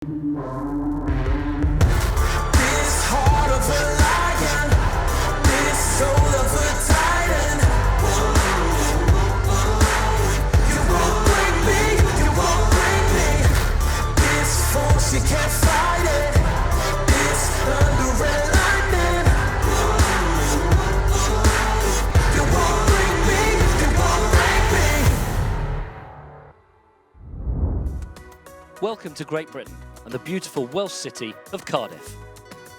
This heart of a lion, this soul of a titan. You won't break me, you won't break me. This force, you can't fight it. This thunder and lightning. You won't break me, you won't break me. Welcome to Great Britain and the beautiful Welsh city of Cardiff.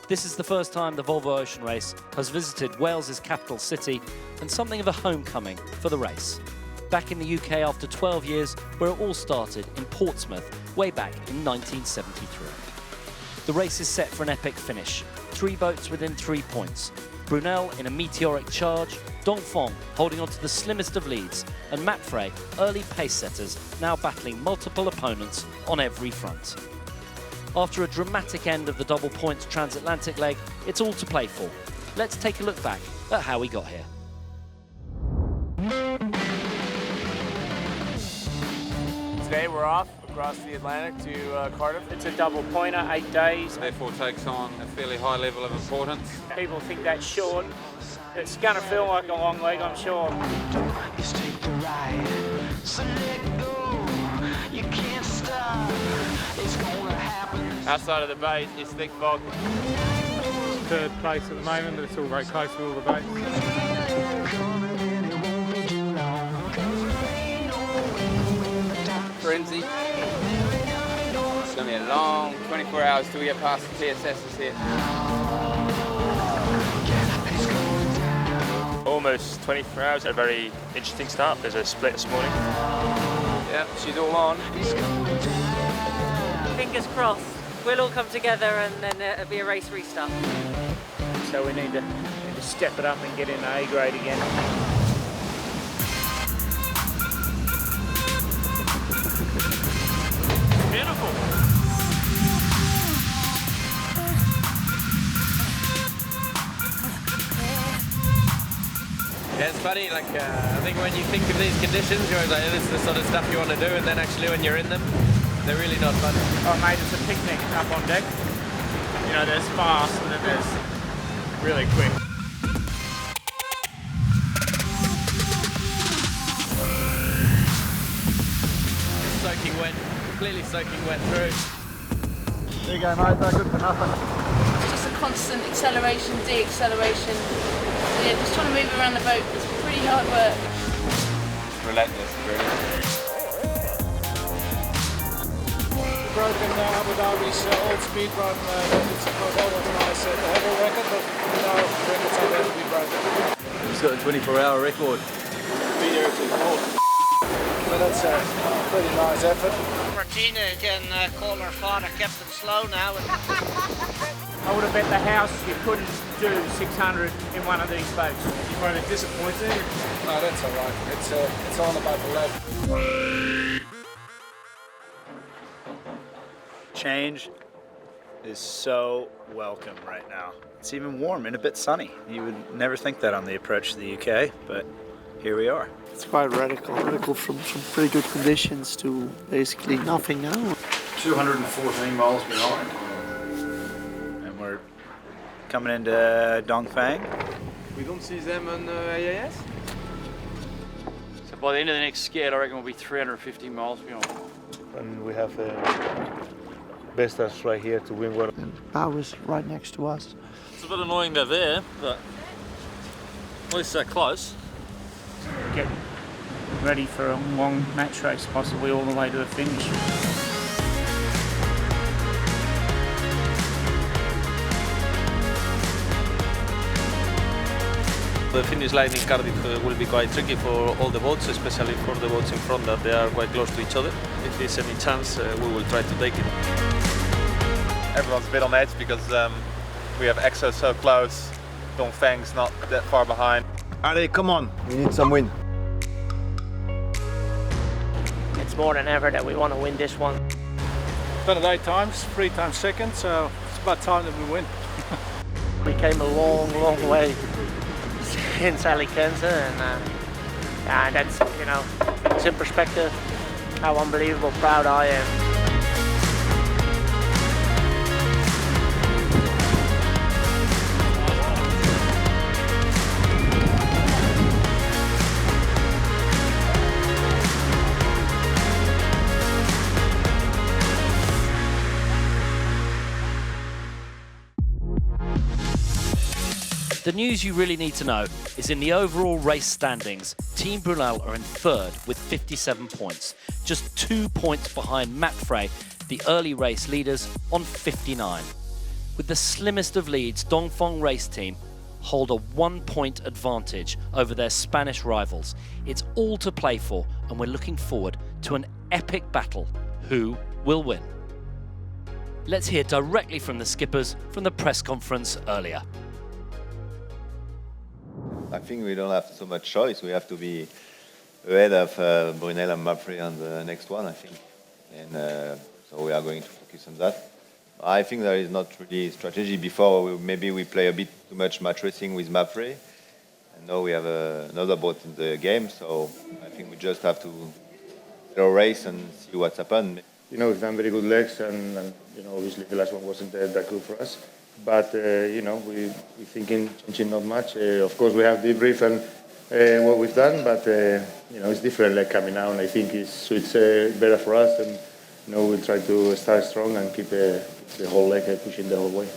This is the first time the Volvo Ocean Race has visited Wales's capital city and something of a homecoming for the race. Back in the UK after 12 years, where it all started in Portsmouth way back in 1973. The race is set for an epic finish. 3 boats within 3 points. Brunel in a meteoric charge, Dongfeng holding on to the slimmest of leads, and Matt Frey, early pace setters, now battling multiple opponents on every front. After a dramatic end of the double points transatlantic leg, it's all to play for. Let's take a look back at how we got here. Today we're off across the Atlantic to Cardiff. It's a double pointer, 8 days. Therefore takes on a fairly high level of importance. People think that's short. It's going to feel like a long leg, I'm sure. Just take the ride, so let go. You can't stop. It's gonna happen. Outside of the base is thick fog. Third place at the moment, but it's all very close with all the boats. Frenzy. It's going to be a long 24 hours till we get past the TSS's here. Almost 24 hours, a very interesting start. There's a split this morning. Yeah, she's all on. Fingers crossed, we'll all come together and then it'll be a race restart. So we need to step it up and get in A grade again. Beautiful. Yeah, it's funny, like, I think when you think of these conditions, you're always like, this is the sort of stuff you want to do, and then actually when you're in them, they're really not fun. Oh mate, it's a picnic up on deck. You know, there's fast and then there's really quick. Soaking wet, completely soaking wet through. There you go, mate, they're good for nothing. It's just a constant acceleration, de-acceleration. Yeah, just trying to move around the boat. It's pretty hard work. Relentless, really. Broken Abu Dhabi's old speed run. It's not always nice to have a record, but now records are there to be broken. He's got a 24-hour record. Be there to hold. But that's a pretty nice effort. Martina can call her father Captain Slow now. I would have bet the house you couldn't do 600 in one of these boats. You find it disappointing? No, that's all right. It's all about the level. Change is so welcome right now. It's even warm and a bit sunny. You would never think that on the approach to the UK, but here we are. It's quite radical from some pretty good conditions to basically nothing now. 214 miles behind. And we're coming into Dongfeng. We don't see them on AIS? So by the end of the next skid, I reckon we'll be 350 miles beyond. And we have Bestas right here to win one. And Bowers right next to us. It's a bit annoying they're there, but at least they're close. Get ready for a long match race, possibly all the way to the finish. The finish line in Cardiff will be quite tricky for all the boats, especially for the boats in front that they are quite close to each other. If there's any chance, we will try to take it. Everyone's a bit on edge because we have EXO so close. Dongfeng's not that far behind. Allez, come on, we need some wind. It's more than ever that we want to win this one. Done it 8 times, 3 times second, so it's about time that we win. We came a long way since Alicante, and that's, you know, it's in perspective how unbelievable proud I am. The news you really need to know is in the overall race standings, Team Brunel are in third with 57 points, just 2 points behind Mapfre, the early race leaders, on 59. With the slimmest of leads, Dongfeng Race Team hold a 1-point advantage over their Spanish rivals. It's all to play for, and we're looking forward to an epic battle. Who will win? Let's hear directly from the skippers from the press conference earlier. I think we don't have so much choice. We have to be ahead of Brunel and Mapfre on the next one, I think. And so we are going to focus on that. I think there is not really strategy. Before, maybe we play a bit too much match racing with Mapfre. And now we have another boat in the game. So I think we just have to race and see what's happened. You know, we've done very good legs, and you know, obviously the last one wasn't that good for us. But you know, we're thinking changing not much. Of course, we have debrief and what we've done, but you know, it's different leg coming out, and I think it suits better for us. And you know, we'll try to start strong and keep the whole leg pushing the whole way.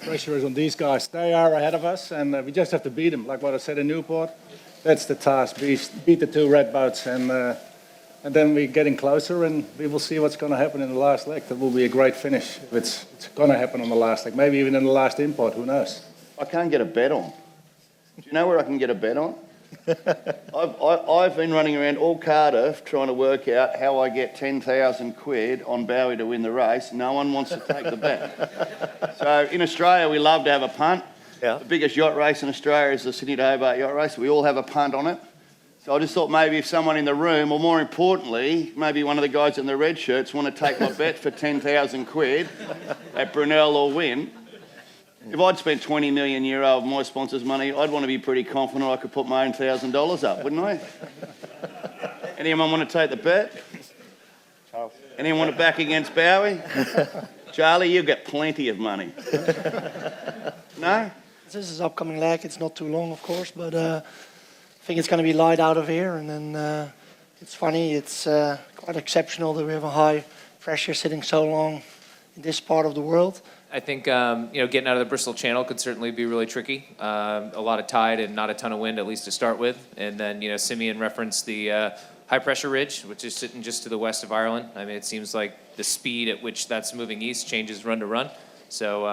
Pressure is on these guys. They are ahead of us, and we just have to beat them. Like what I said in Newport, that's the task. Beat the two red boats, and then we're getting closer, and we will see what's going to happen in the last leg. That will be a great finish if it's going to happen on the last leg. Maybe even in the last import, who knows? I can't get a bet on. Do you know where I can get a bet on? I've been running around all Cardiff trying to work out how I get 10,000 quid on Bowie to win the race. No one wants to take the bet. So in Australia, we love to have a punt. Yeah. The biggest yacht race in Australia is the Sydney to Hobart yacht race. We all have a punt on it. So I just thought maybe if someone in the room, or more importantly, maybe one of the guys in the red shirts want to take my bet for 10,000 quid that Brunel will win. If I'd spent 20 million euro of my sponsors' money, I'd want to be pretty confident I could put my own $1,000 up, wouldn't I? Anyone want to take the bet? Charles. Anyone want to back against Bowie? Charlie, you get plenty of money. No? This is upcoming leg. It's not too long, of course, but I think it's going to be light out of here. And then it's funny. It's quite exceptional that we have a high pressure sitting so long in this part of the world. I think getting out of the Bristol Channel could certainly be really tricky. A lot of tide and not a ton of wind, at least to start with. And then, Simeon referenced the high pressure ridge, which is sitting just to the west of Ireland. I mean, it seems like the speed at which that's moving east changes run to run. So,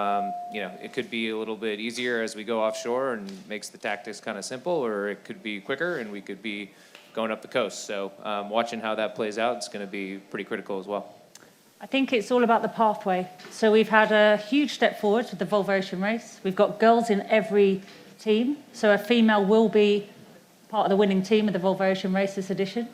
it could be a little bit easier as we go offshore and makes the tactics kind of simple, or it could be quicker and we could be going up the coast. So watching how that plays out is going to be pretty critical as well. I think it's all about the pathway. So we've had a huge step forward with the Volvo Ocean Race. We've got girls in every team. So a female will be part of the winning team of the Volvo Ocean Race this edition.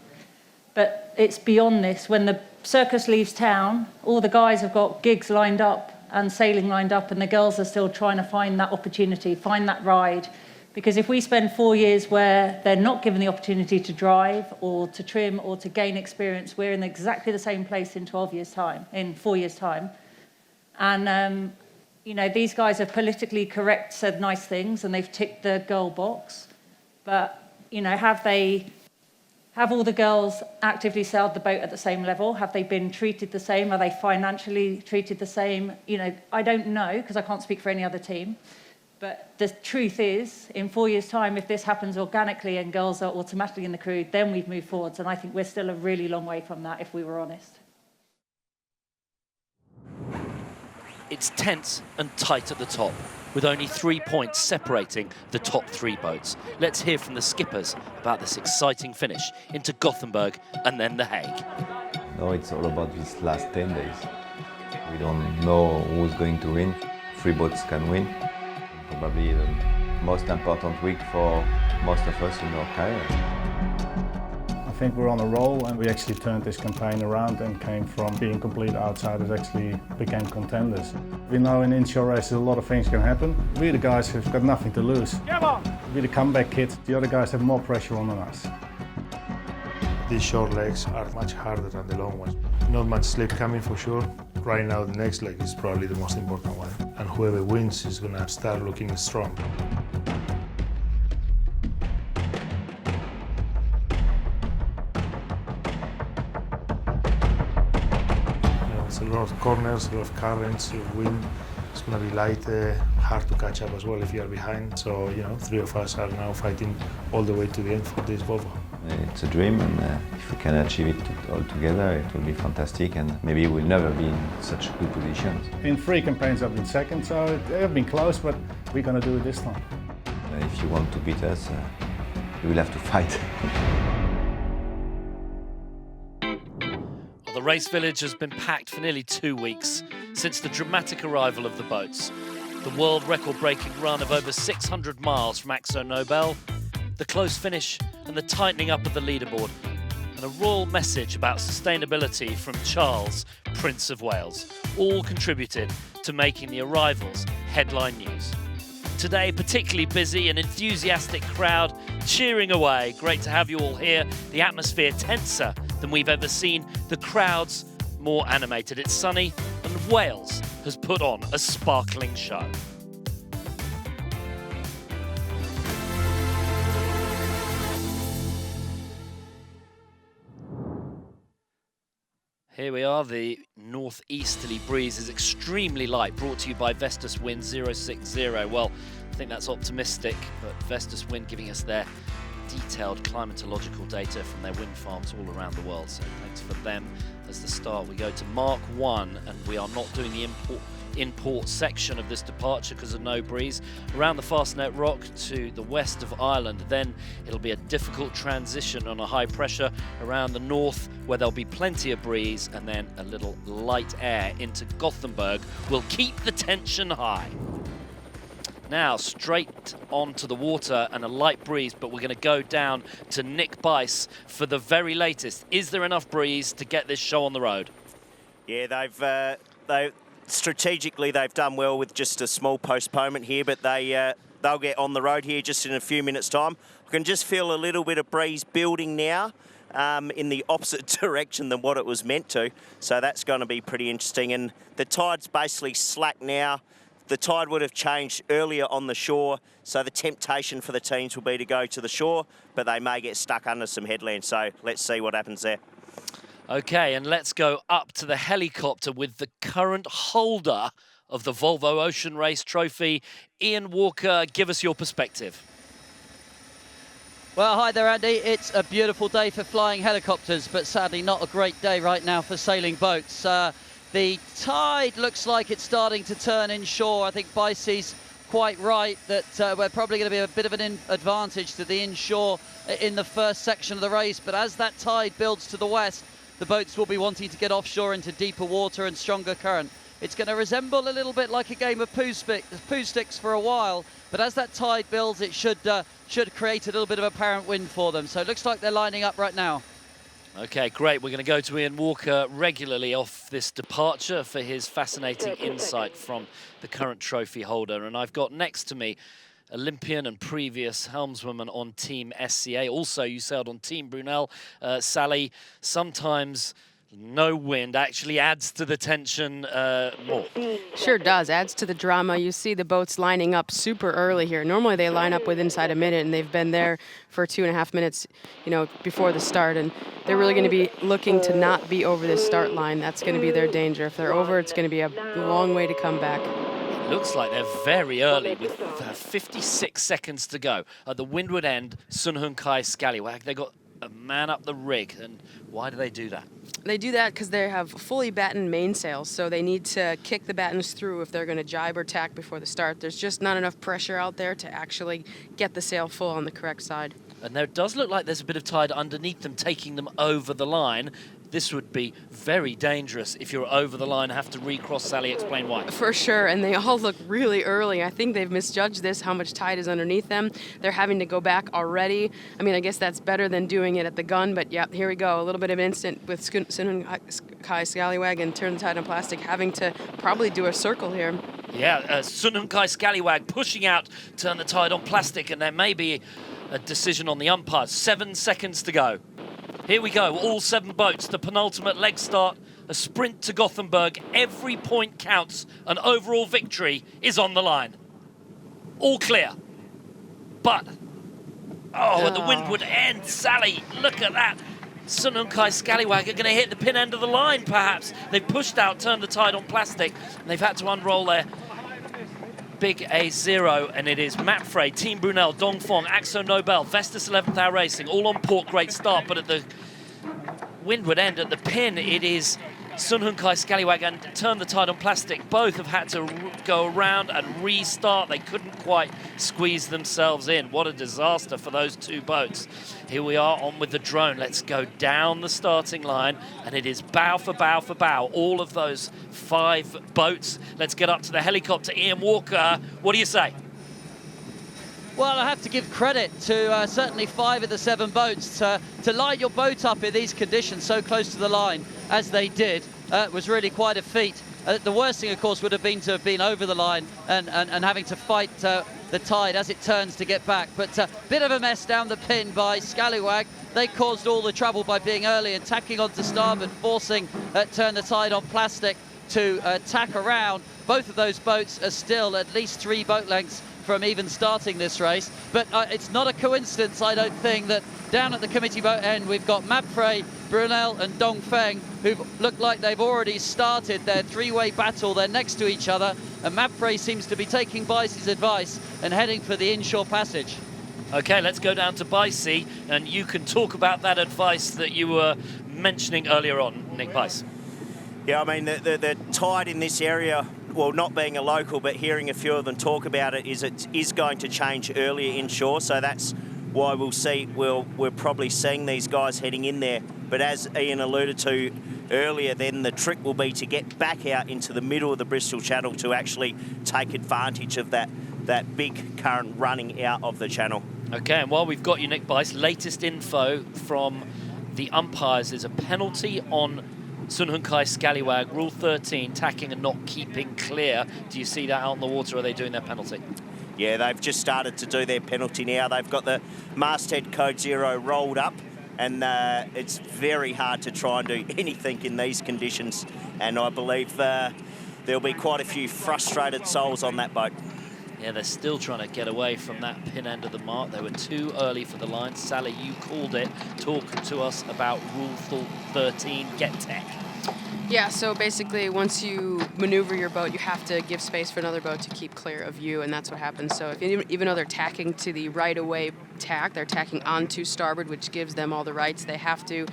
But it's beyond this. When the circus leaves town, all the guys have got gigs lined up and sailing lined up, and the girls are still trying to find that opportunity, find that ride. Because if we spend 4 years where they're not given the opportunity to drive or to trim or to gain experience, we're in exactly the same place in 4 years' time. And, these guys have politically correct, said nice things, and they've ticked the girl box. But, have all the girls actively sailed the boat at the same level? Have they been treated the same? Are they financially treated the same? I don't know, because I can't speak for any other team. But the truth is, in 4 years' time, if this happens organically and girls are automatically in the crew, then we've moved forwards. And I think we're still a really long way from that, if we were honest. It's tense and tight at the top, with only 3 points separating the top 3 boats. Let's hear from the skippers about this exciting finish into Gothenburg and then The Hague. No, it's all about these last 10 days. We don't know who's going to win. 3 boats can win. Probably the most important week for most of us in our career. I think we're on a roll, and we actually turned this campaign around and came from being complete outsiders, actually became contenders. We know in inshore races a lot of things can happen. We're the guys who've got nothing to lose. Come on! We're the comeback kids. The other guys have more pressure on than us. These short legs are much harder than the long ones. Not much slip coming for sure. Right now the next leg is probably the most important one. And whoever wins is going to start looking strong. It's a lot of corners, a lot of currents, a lot of wind. It's going to be light, hard to catch up as well if you are behind. So, you know, 3 of us are now fighting all the way to the end for this Volvo. It's a dream, and if we can achieve it all together, it will be fantastic, and maybe we'll never be in such good positions. In 3 campaigns I've been second, so they have been close, but we're going to do it this time. If you want to beat us, you will have to fight. Well, the race village has been packed for nearly 2 weeks since the dramatic arrival of the boats. The world record-breaking run of over 600 miles from Akzo Nobel, the close finish and the tightening up of the leaderboard, and a royal message about sustainability from Charles, Prince of Wales, all contributed to making the arrivals headline news. Today, particularly busy, an enthusiastic crowd cheering away. Great to have you all here. The atmosphere tenser than we've ever seen. The crowds more animated. It's sunny, and Wales has put on a sparkling show. Here we are, the northeasterly breeze is extremely light, brought to you by Vestas Wind 060. Well, I think that's optimistic, but Vestas Wind giving us their detailed climatological data from their wind farms all around the world. So thanks for them. As the start, we go to Mark 1, and we are not doing the import section of this departure because of no breeze. Around the Fastnet Rock to the west of Ireland, then it'll be a difficult transition on a high pressure around the north where there'll be plenty of breeze, and then a little light air into Gothenburg will keep the tension high. Now straight onto the water and a light breeze, but we're going to go down to Nick Bice for the very latest. Is there enough breeze to get this show on the road? Yeah, they've strategically they've done well with just a small postponement here, but they'll get on the road here just in a few minutes' time. I can just feel a little bit of breeze building now in the opposite direction than what it was meant to, so that's going to be pretty interesting. And the tide's basically slack now. The tide would have changed earlier on the shore, so the temptation for the teams will be to go to the shore, but they may get stuck under some headland, so let's see what happens there. Okay, and let's go up to the helicopter with the current holder of the Volvo Ocean Race Trophy. Ian Walker, give us your perspective. Well, hi there, Andy. It's a beautiful day for flying helicopters, but sadly not a great day right now for sailing boats. The tide looks like it's starting to turn inshore. I think Bicey's quite right that we're probably going to be a bit of an advantage to the inshore in the first section of the race. But as that tide builds to the west, the boats will be wanting to get offshore into deeper water and stronger current. It's going to resemble a little bit like a game of poo sticks for a while, but as that tide builds, it should create a little bit of apparent wind for them. So it looks like they're lining up right now. Okay, great. We're going to go to Ian Walker regularly off this departure for his fascinating insight from the current trophy holder. And I've got next to me Olympian and previous helmswoman on Team SCA. Also, you sailed on Team Brunel. Sally, sometimes no wind actually adds to the tension more. Sure does, adds to the drama. You see the boats lining up super early here. Normally they line up with inside a minute, and they've been there for 2.5 minutes, before the start, and they're really going to be looking to not be over this start line. That's going to be their danger. If they're over, it's going to be a long way to come back. Looks like they're very early with 56 seconds to go. At the windward end, Sun Hun Kai Scallywag, they got a man up the rig. And why do they do that? They do that because they have fully battened mainsails, so they need to kick the battens through if they're going to jibe or tack before the start. There's just not enough pressure out there to actually get the sail full on the correct side. And there does look like there's a bit of tide underneath them, taking them over the line. This would be very dangerous if you're over the line, have to recross. Sally, explain why. For sure, and they all look really early. I think they've misjudged this, how much tide is underneath them. They're having to go back already. I mean, I guess that's better than doing it at the gun, but yeah, here we go. A little bit of instant with Sun Kai Scallywag and Turn the Tide on Plastic having to probably do a circle here. Yeah, Sun Hun Kai Scallywag pushing out Turn the Tide on Plastic, and there may be a decision on the umpires. 7 seconds to go. Here we go, all 7 boats, the penultimate leg start, a sprint to Gothenburg. Every point counts, an overall victory is on the line. All clear. But, at the windward end, Sally, look at that. Sun Hun Kai Scallywag are going to hit the pin end of the line, perhaps. They've pushed out, Turn the Tide on Plastic, and they've had to unroll their big A0, and it is Matt Frey, Team Brunel, Dongfeng, Axo Nobel, Vestas 11th Hour Racing, all on port, great start, but at the windward end, at the pin, it is Sun Hunkai Scallywag and Turn the Tide on Plastic. Both have had to go around and restart. They couldn't quite squeeze themselves in. What a disaster for those two boats. Here we are on with the drone. Let's go down the starting line, and it is bow for bow for bow. All of those 5 boats. Let's get up to the helicopter. Ian Walker, what do you say? Well, I have to give credit to certainly 5 of the 7 boats. To line your boat up in these conditions so close to the line as they did was really quite a feat. The worst thing, of course, would have been to have been over the line and having to fight the tide as it turns to get back. But a bit of a mess down the pin by Scallywag. They caused all the trouble by being early and tacking onto starboard, forcing Turn the Tide on Plastic to tack around. Both of those boats are still at least 3 boat lengths from even starting this race. But it's not a coincidence, I don't think, that down at the committee boat end we've got Mapfre, Brunel and Dongfeng, who look like they've already started their 3-way battle. They're next to each other, and Mapfre seems to be taking Bicey's advice and heading for the inshore passage. Okay, let's go down to Bicey, and you can talk about that advice that you were mentioning earlier on, Nick Bice. Yeah, I mean, the tide in this area, well, not being a local, but hearing a few of them talk about it, is going to change earlier inshore. So that's why we're probably seeing these guys heading in there. But as Ian alluded to earlier, then the trick will be to get back out into the middle of the Bristol Channel to actually take advantage of that big current running out of the channel. Okay, and while we've got you, Nick Bice, latest info from the umpires is a penalty on Sun Hunkai Scallywag, Rule 13, tacking and not keeping clear. Do you see that out on the water? Are they doing their penalty? Yeah, they've just started to do their penalty now. They've got the masthead code 0 rolled up, and it's very hard to try and do anything in these conditions. And I believe there'll be quite a few frustrated souls on that boat. Yeah, they're still trying to get away from that pin end of the mark. They were too early for the line. Sally, you called it. Talk to us about Rule 13, get tech. Yeah, so basically once you maneuver your boat, you have to give space for another boat to keep clear of you, and that's what happens. So if even though they're tacking to the right-of-way tack, they're tacking onto starboard, which gives them all the rights. They have to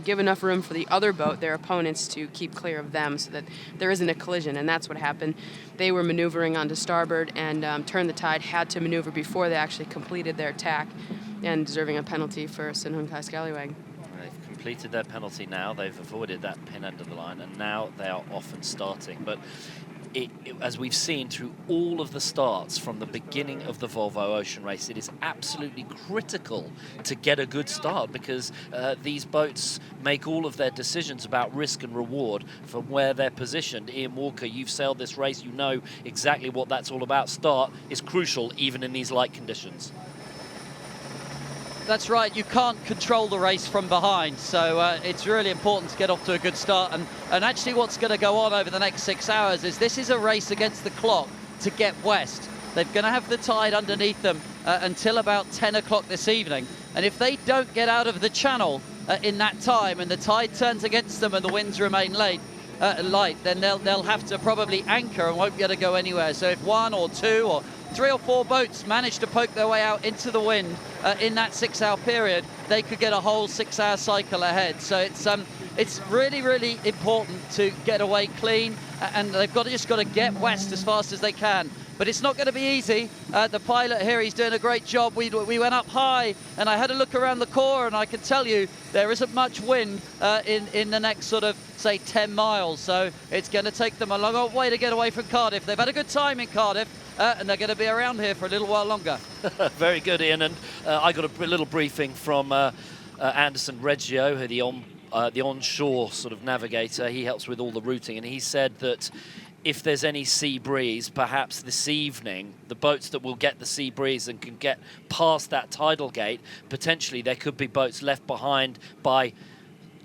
give enough room for the other boat, their opponents, to keep clear of them so that there isn't a collision, and that's what happened. They were maneuvering onto starboard, and Turn the Tide had to maneuver before they actually completed their tack, and deserving a penalty for Sun Hunkai Scallywag. They've completed their penalty now. They've avoided that pin end of the line, and now they are off and starting. But as we've seen through all of the starts from the beginning of the Volvo Ocean Race, it is absolutely critical to get a good start, because these boats make all of their decisions about risk and reward from where they're positioned. Ian Walker, you've sailed this race, you know exactly what that's all about. Start is crucial even in these light conditions. That's right, you can't control the race from behind, so it's really important to get off to a good start. And actually what's going to go on over the next 6 hours is this is a race against the clock to get west. They're going to have the tide underneath them until about 10 o'clock this evening. And if they don't get out of the channel in that time, and the tide turns against them and the winds remain light, then they'll have to probably anchor and won't be able to go anywhere. So if 1 or 2 or 3 or 4 boats manage to poke their way out into the wind in that 6-hour period, they could get a whole 6-hour cycle ahead. So it's really, really important to get away clean, and they've just got to get west as fast as they can. But it's not going to be easy. The pilot here, he's doing a great job. We went up high, and I had a look around the core, and I can tell you there isn't much wind in the next sort of, say, 10 miles. So it's going to take them a long old way to get away from Cardiff. They've had a good time in Cardiff, and they're going to be around here for a little while longer. Very good, Ian. And I got a little briefing from Anderson Reggio, the onshore sort of navigator. He helps with all the routing, and he said that if there's any sea breeze, perhaps this evening, the boats that will get the sea breeze and can get past that tidal gate, potentially there could be boats left behind by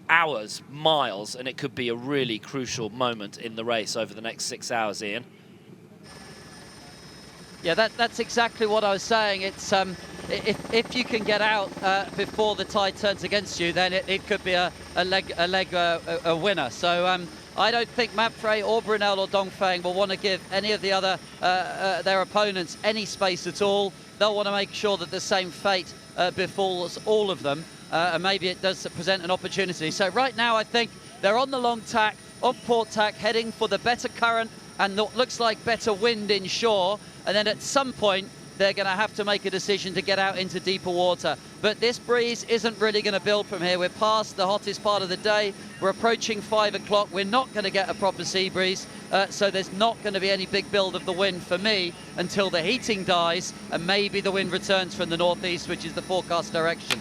hours, miles, and it could be a really crucial moment in the race over the next 6 hours, Ian. Yeah, that's exactly what I was saying. It's if you can get out before the tide turns against you, then it could be a winner. So I don't think Mapfre or Brunel or Dongfeng will want to give any of the other their opponents any space at all. They'll want to make sure that the same fate befalls all of them, and maybe it does present an opportunity. So right now I think they're on the long tack, on port tack, heading for the better current and what looks like better wind inshore, and then at some point they're going to have to make a decision to get out into deeper water. But this breeze isn't really going to build from here. We're past the hottest part of the day. We're approaching 5 o'clock. We're not going to get a proper sea breeze, so there's not going to be any big build of the wind for me until the heating dies and maybe the wind returns from the northeast, which is the forecast direction.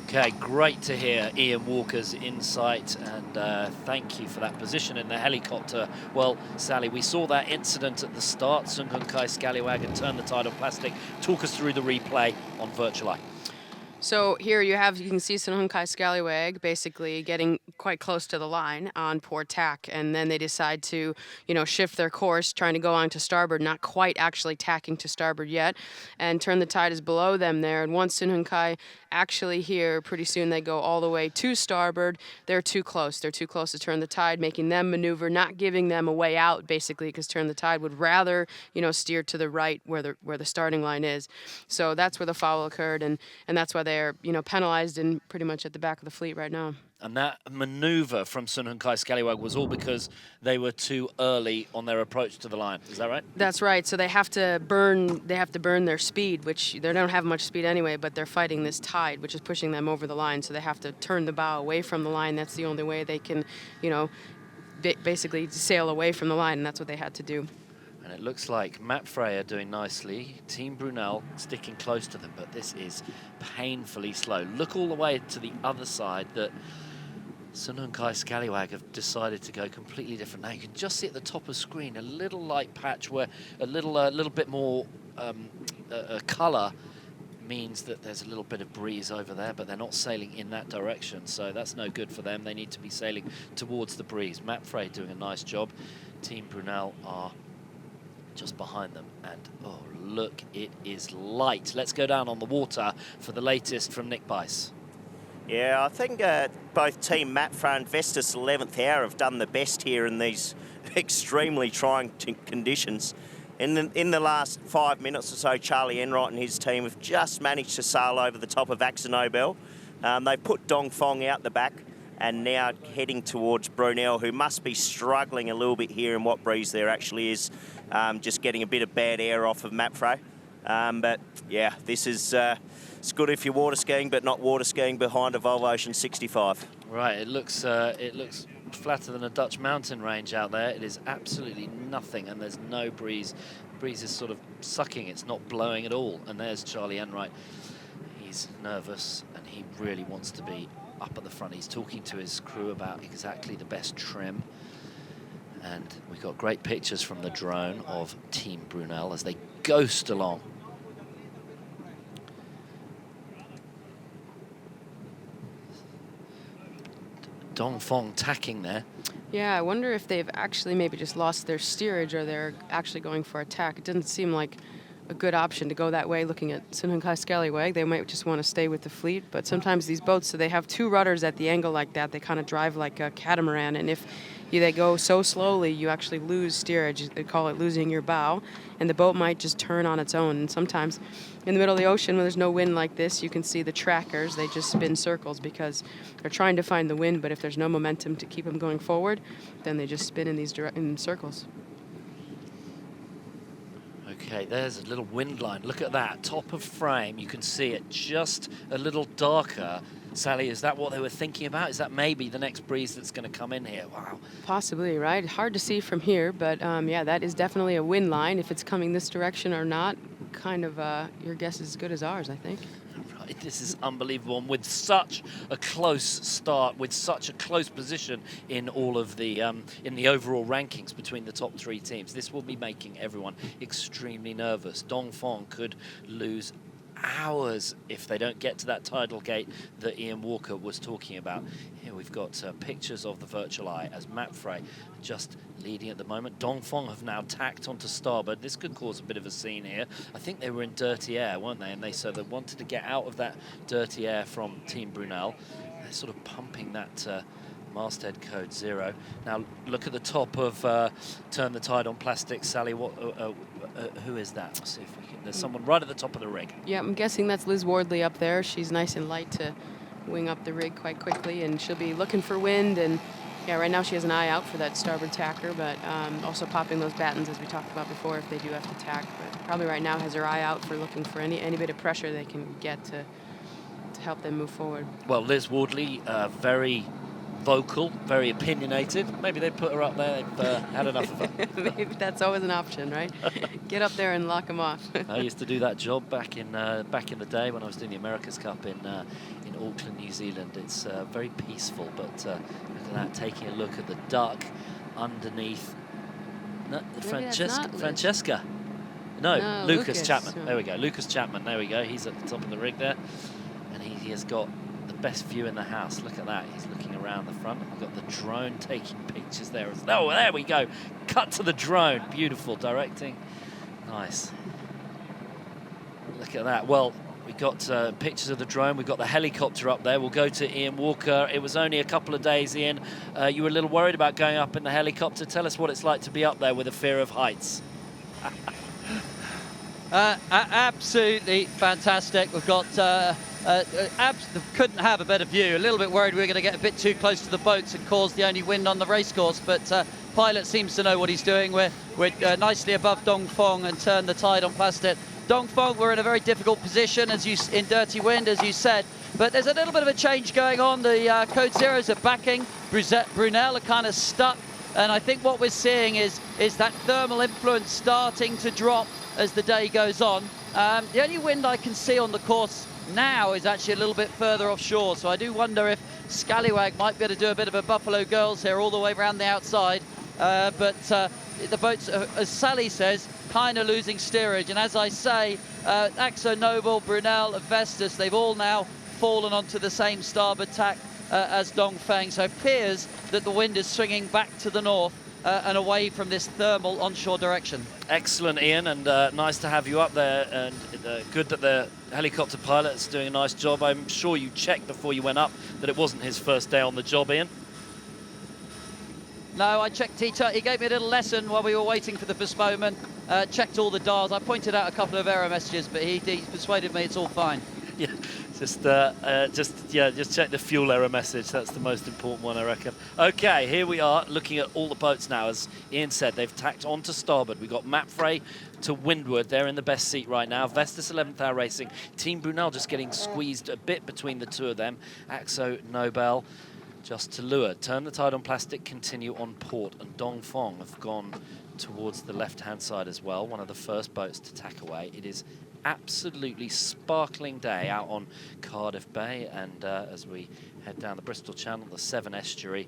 Okay, great to hear Ian Walker's insight, and thank you for that position in the helicopter. Well, Sally, we saw that incident at the start. Sun Hung Kai Scallywag and turned the tide on plastic. Talk us through the replay on Virtual Eye. So here you can see Sun Hung Kai Scallywag basically getting quite close to the line on port tack, and then they decide to, shift their course, trying to go on to starboard, not quite actually tacking to starboard yet, and turn the tide is below them there. And once Sun Hung Kai actually here, pretty soon they go all the way to starboard. They're too close. They're too close to turn the tide, making them maneuver, not giving them a way out, basically, because turn the tide would rather, steer to the right where the starting line is. So that's where the foul occurred, and that's why they're, penalized and pretty much at the back of the fleet right now. And that maneuver from Sun Hung Kai Scallywag was all because they were too early on their approach to the line. Is that right? That's right. So they have to burn their speed, which they don't have much speed anyway, but they're fighting this tide, which is pushing them over the line. So they have to turn the bow away from the line. That's the only way they can, basically sail away from the line, and that's what they had to do. And it looks like Mapfre are doing nicely. Team Brunel sticking close to them, but this is painfully slow. Look all the way to the other side that Sun Hung Kai Scallywag have decided to go completely different. Now you can just see at the top of screen a little light patch where a little bit more colour means that there's a little bit of breeze over there, but they're not sailing in that direction, so that's no good for them. They need to be sailing towards the breeze. Mapfre doing a nice job. Team Brunel are just behind them, and oh look, it is light. Let's go down on the water for the latest from Nick Bice. Yeah, I think both Team Mapfre and Vestas 11th Hour have done the best here in these extremely trying conditions. In the last 5 minutes or so, Charlie Enright and his team have just managed to sail over the top of Axonobel. They put Dongfeng out the back and now heading towards Brunel, who must be struggling a little bit here in what breeze there actually is, just getting a bit of bad air off of Mapfre. But yeah, this is it's good if you're water skiing, but not water skiing behind a Volvo Ocean 65. Right, it looks flatter than a Dutch mountain range out there. It is absolutely nothing, and there's no breeze. The breeze is sort of sucking, it's not blowing at all. And there's Charlie Enright. He's nervous, and he really wants to be up at the front. He's talking to his crew about exactly the best trim. And we've got great pictures from the drone of Team Brunel as they ghost along. Dongfeng tacking there. Yeah, I wonder if they've actually maybe just lost their steerage or they're actually going for attack. It doesn't seem like a good option to go that way looking at Sun Hung Kai Scallywag. They might just want to stay with the fleet, but sometimes these boats, so they have two rudders at the angle like that, they kind of drive like a catamaran, and if they go so slowly, you actually lose steerage. They call it losing your bow, and the boat might just turn on its own. And sometimes in the middle of the ocean, when there's no wind like this, you can see the trackers, they just spin circles because they're trying to find the wind, but if there's no momentum to keep them going forward, then they just spin in these in circles. Okay, there's a little wind line. Look at that, top of frame. You can see it just a little darker. Sally, is that what they were thinking about? Is that maybe the next breeze that's going to come in here? Wow. Possibly, right? Hard to see from here, but yeah, that is definitely a wind line. If it's coming this direction or not, kind of your guess is as good as ours, I think. Right, this is unbelievable. And with such a close start, with such a close position in all of the in the overall rankings between the top three teams, this will be making everyone extremely nervous. Dongfeng could lose hours if they don't get to that tidal gate that Ian Walker was talking about. Here we've got pictures of the Virtual Eye as Mapfre just leading at the moment. Dongfeng have now tacked onto starboard. This could cause a bit of a scene here. I think they were in dirty air, weren't they? And they wanted to get out of that dirty air from Team Brunel. They're sort of pumping that Masthead code 0. Now look at the top of Turn the Tide on Plastic. Sally, what? Who is that? Let's see if we can. There's someone right at the top of the rig. Yeah, I'm guessing that's Liz Wardley up there. She's nice and light to wing up the rig quite quickly, and she'll be looking for wind. And yeah, right now she has an eye out for that starboard tacker, but also popping those battens as we talked about before if they do have to tack. But probably right now has her eye out for looking for any bit of pressure they can get to help them move forward. Well, Liz Wardley, very vocal, very opinionated. Maybe they put her up there. They've had enough of her. Maybe that's always an option, right? Get up there and lock them off. I used to do that job back in the day when I was doing the America's Cup in Auckland, New Zealand. It's very peaceful, but look at that, taking a look at the duck underneath. No, Francesca. No, Lucas Chapman. There we go. Lucas Chapman. There we go. He's at the top of the rig there. And he has got the best view in the house. Look at that. He's looking around the front. We've got the drone taking pictures there. Oh, there we go. Cut to the drone. Beautiful directing. Nice. Look at that. Well, we got pictures of the drone. We've got the helicopter up there. We'll go to Ian Walker. It was only a couple of days, Ian. You were a little worried about going up in the helicopter. Tell us what it's like to be up there with a fear of heights. Absolutely fantastic. We've got couldn't have a better view. A little bit worried we were going to get a bit too close to the boats and cause the only wind on the racecourse, but pilot seems to know what he's doing. We're nicely above Dong Fong and Turn the Tide on Plastic. Dong Fong, we're in a very difficult position in dirty wind, as you said, but there's a little bit of a change going on. The Code Zeros are backing. Brunel are kind of stuck, and I think what we're seeing is that thermal influence starting to drop as the day goes on. The only wind I can see on the course now is actually a little bit further offshore, so I do wonder if Scallywag might be able to do a bit of a Buffalo Girls here all the way around the outside, but the boats, as Sally says, kind of losing steerage, and as I say, Axo Nobel, Brunel, Vestas, they've all now fallen onto the same starboard tack as Dongfeng, so it appears that the wind is swinging back to the north and away from this thermal onshore direction. Excellent, Ian, and nice to have you up there, and good that the helicopter pilot is doing a nice job. I'm sure you checked before you went up that it wasn't his first day on the job, Ian. No, I checked. He gave me a little lesson while we were waiting for the postponement, checked all the dials. I pointed out a couple of error messages, but he persuaded me it's all fine. Yeah, just check the fuel error message. That's the most important one, I reckon. Okay, here we are looking at all the boats now. As Ian said, they've tacked on to starboard. We've got Mapfre to windward. They're in the best seat right now. Vestas 11th Hour Racing. Team Brunel just getting squeezed a bit between the two of them. Axo Nobel just to leeward. Turn the Tide on Plastic, continue on port. And Dongfeng have gone towards the left-hand side as well. One of the first boats to tack away. It is absolutely sparkling day out on Cardiff Bay, and as we head down the Bristol Channel, the Severn Estuary,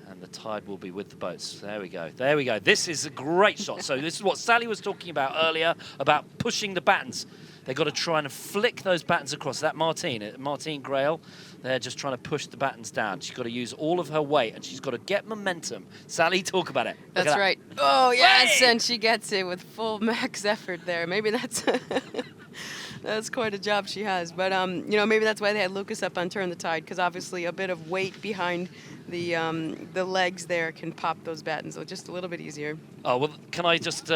and the tide will be with the boats. There we go. There we go. This is a great shot. So this is what Sally was talking about earlier, about pushing the battens. They've got to try and flick those battens across. That Martine Grail, they're just trying to push the battens down. She's got to use all of her weight, and she's got to get momentum. Sally, talk about it. That's right. Oh, yes, and she gets it with full max effort there. Maybe that's that's quite a job she has. But, you know, maybe that's why they had Lucas up on Turn the Tide, because obviously a bit of weight behind the legs there can pop those battens just a little bit easier. Oh, well, can I just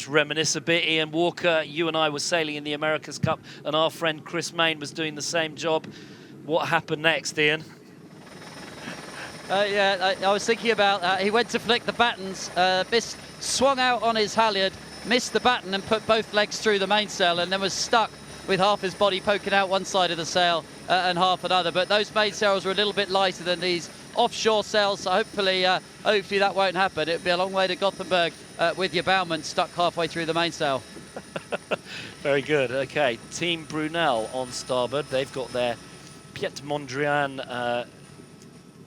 reminisce a bit? Ian Walker, you and I were sailing in the America's Cup, and our friend Chris Main was doing the same job. What happened next, Ian? I was thinking about he went to flick the battens, swung out on his halyard, missed the batten and put both legs through the mainsail, and then was stuck with half his body poking out one side of the sail and half another. But those mainsails were a little bit lighter than these offshore sails, so hopefully that won't happen. It'll be a long way to Gothenburg with your bowman stuck halfway through the mainsail. Very good. Okay, Team Brunel on starboard. They've got their Piet Mondrian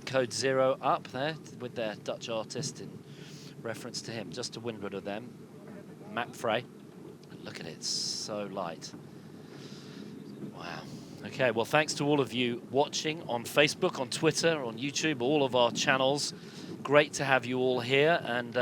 code 0 up there with their Dutch artist in reference to him, just to windward of them. Mapfre. Look at it, it's so light. Wow. Okay, well, thanks to all of you watching on Facebook, on Twitter, on YouTube, all of our channels. Great to have you all here, and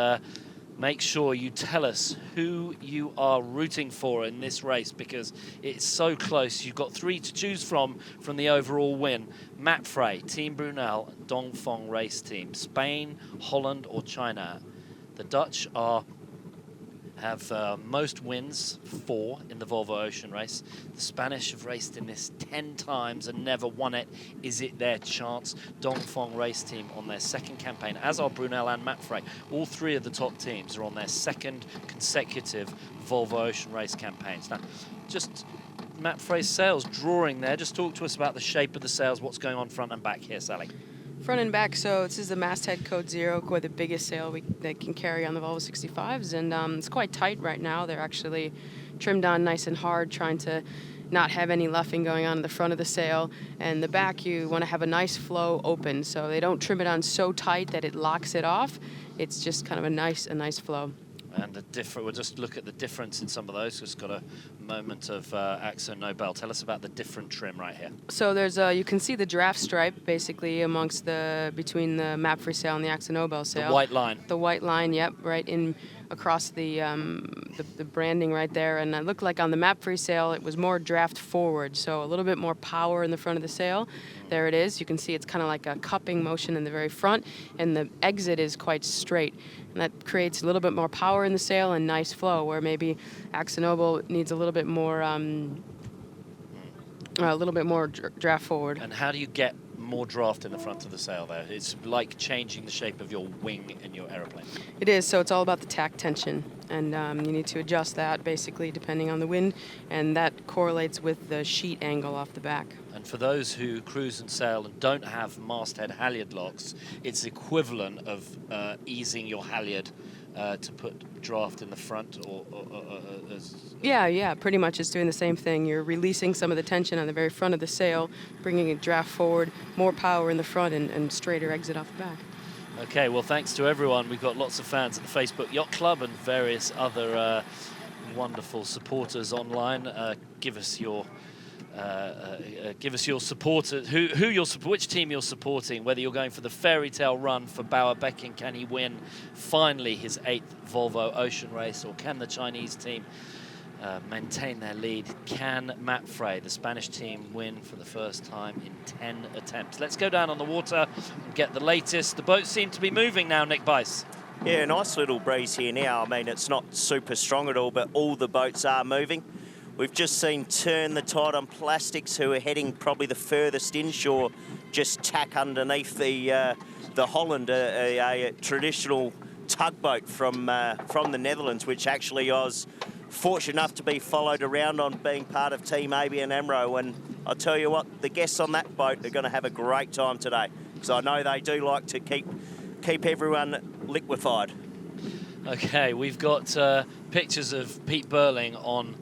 make sure you tell us who you are rooting for in this race, because it's so close. You've got 3 to choose from the overall win. Matt Frey, Team Brunel, Dongfeng Race Team, Spain, Holland or China. The Dutch have most wins, 4 in the Volvo Ocean Race. The Spanish have raced in this 10 times and never won it. Is it their chance? Dongfeng Race Team on their 2nd campaign, as are Brunel and Matt Frey. All 3 of the top teams are on their 2nd consecutive Volvo Ocean Race campaigns. Now, just Matt Frey's sails drawing there. Just talk to us about the shape of the sails, what's going on front and back here, Sally. Front and back, so this is the masthead Code Zero, quite the biggest sail they can carry on the Volvo 65s, and it's quite tight right now. They're actually trimmed on nice and hard, trying to not have any luffing going on in the front of the sail. And the back, you want to have a nice flow open, so they don't trim it on so tight that it locks it off. It's just kind of a nice flow. And we'll just look at the difference in some of those. Just got a moment of Akzo Nobel. Tell us about the different trim right here. So there's you can see the draft stripe basically between the Matt Frey sail and the Akzo Nobel sail. The white line. The white line, yep, right in across the branding right there. And it looked like on the Matt Frey sail it was more draft forward, so a little bit more power in the front of the sail. There it is. You can see it's kind of like a cupping motion in the very front, and the exit is quite straight. And that creates a little bit more power in the sail and nice flow, where maybe Akzo Nobel needs a little bit more draft forward. And how do you get more draft in the front of the sail there? It's like changing the shape of your wing in your aeroplane. It is, so it's all about the tack tension, and you need to adjust that basically depending on the wind, and that correlates with the sheet angle off the back. And for those who cruise and sail and don't have masthead halyard locks, it's equivalent of easing your halyard to put draft in the front, Yeah, pretty much it's doing the same thing. You're releasing some of the tension on the very front of the sail, bringing a draft forward, more power in the front, and straighter exit off the back. Okay, well, thanks to everyone. We've got lots of fans at the Facebook Yacht Club and various other wonderful supporters online. Give us your supporter, which team you're supporting, whether you're going for the fairy tale run for Bauer Becking. Can he win finally his 8th Volvo Ocean Race, or can the Chinese team maintain their lead? Can Matt Frey, the Spanish team, win for the first time in 10 attempts? Let's go down on the water and get the latest. The boats seem to be moving now, Nick Bice. Yeah, nice little breeze here now. I mean, it's not super strong at all, but all the boats are moving. We've just seen Turn the Tide on Plastics, who are heading probably the furthest inshore, just tack underneath the Holland, a traditional tugboat from the Netherlands, which actually I was fortunate enough to be followed around on, being part of Team ABN AMRO. And I'll tell you what, the guests on that boat are going to have a great time today, because I know they do like to keep everyone liquefied. Okay, we've got pictures of Pete Burling on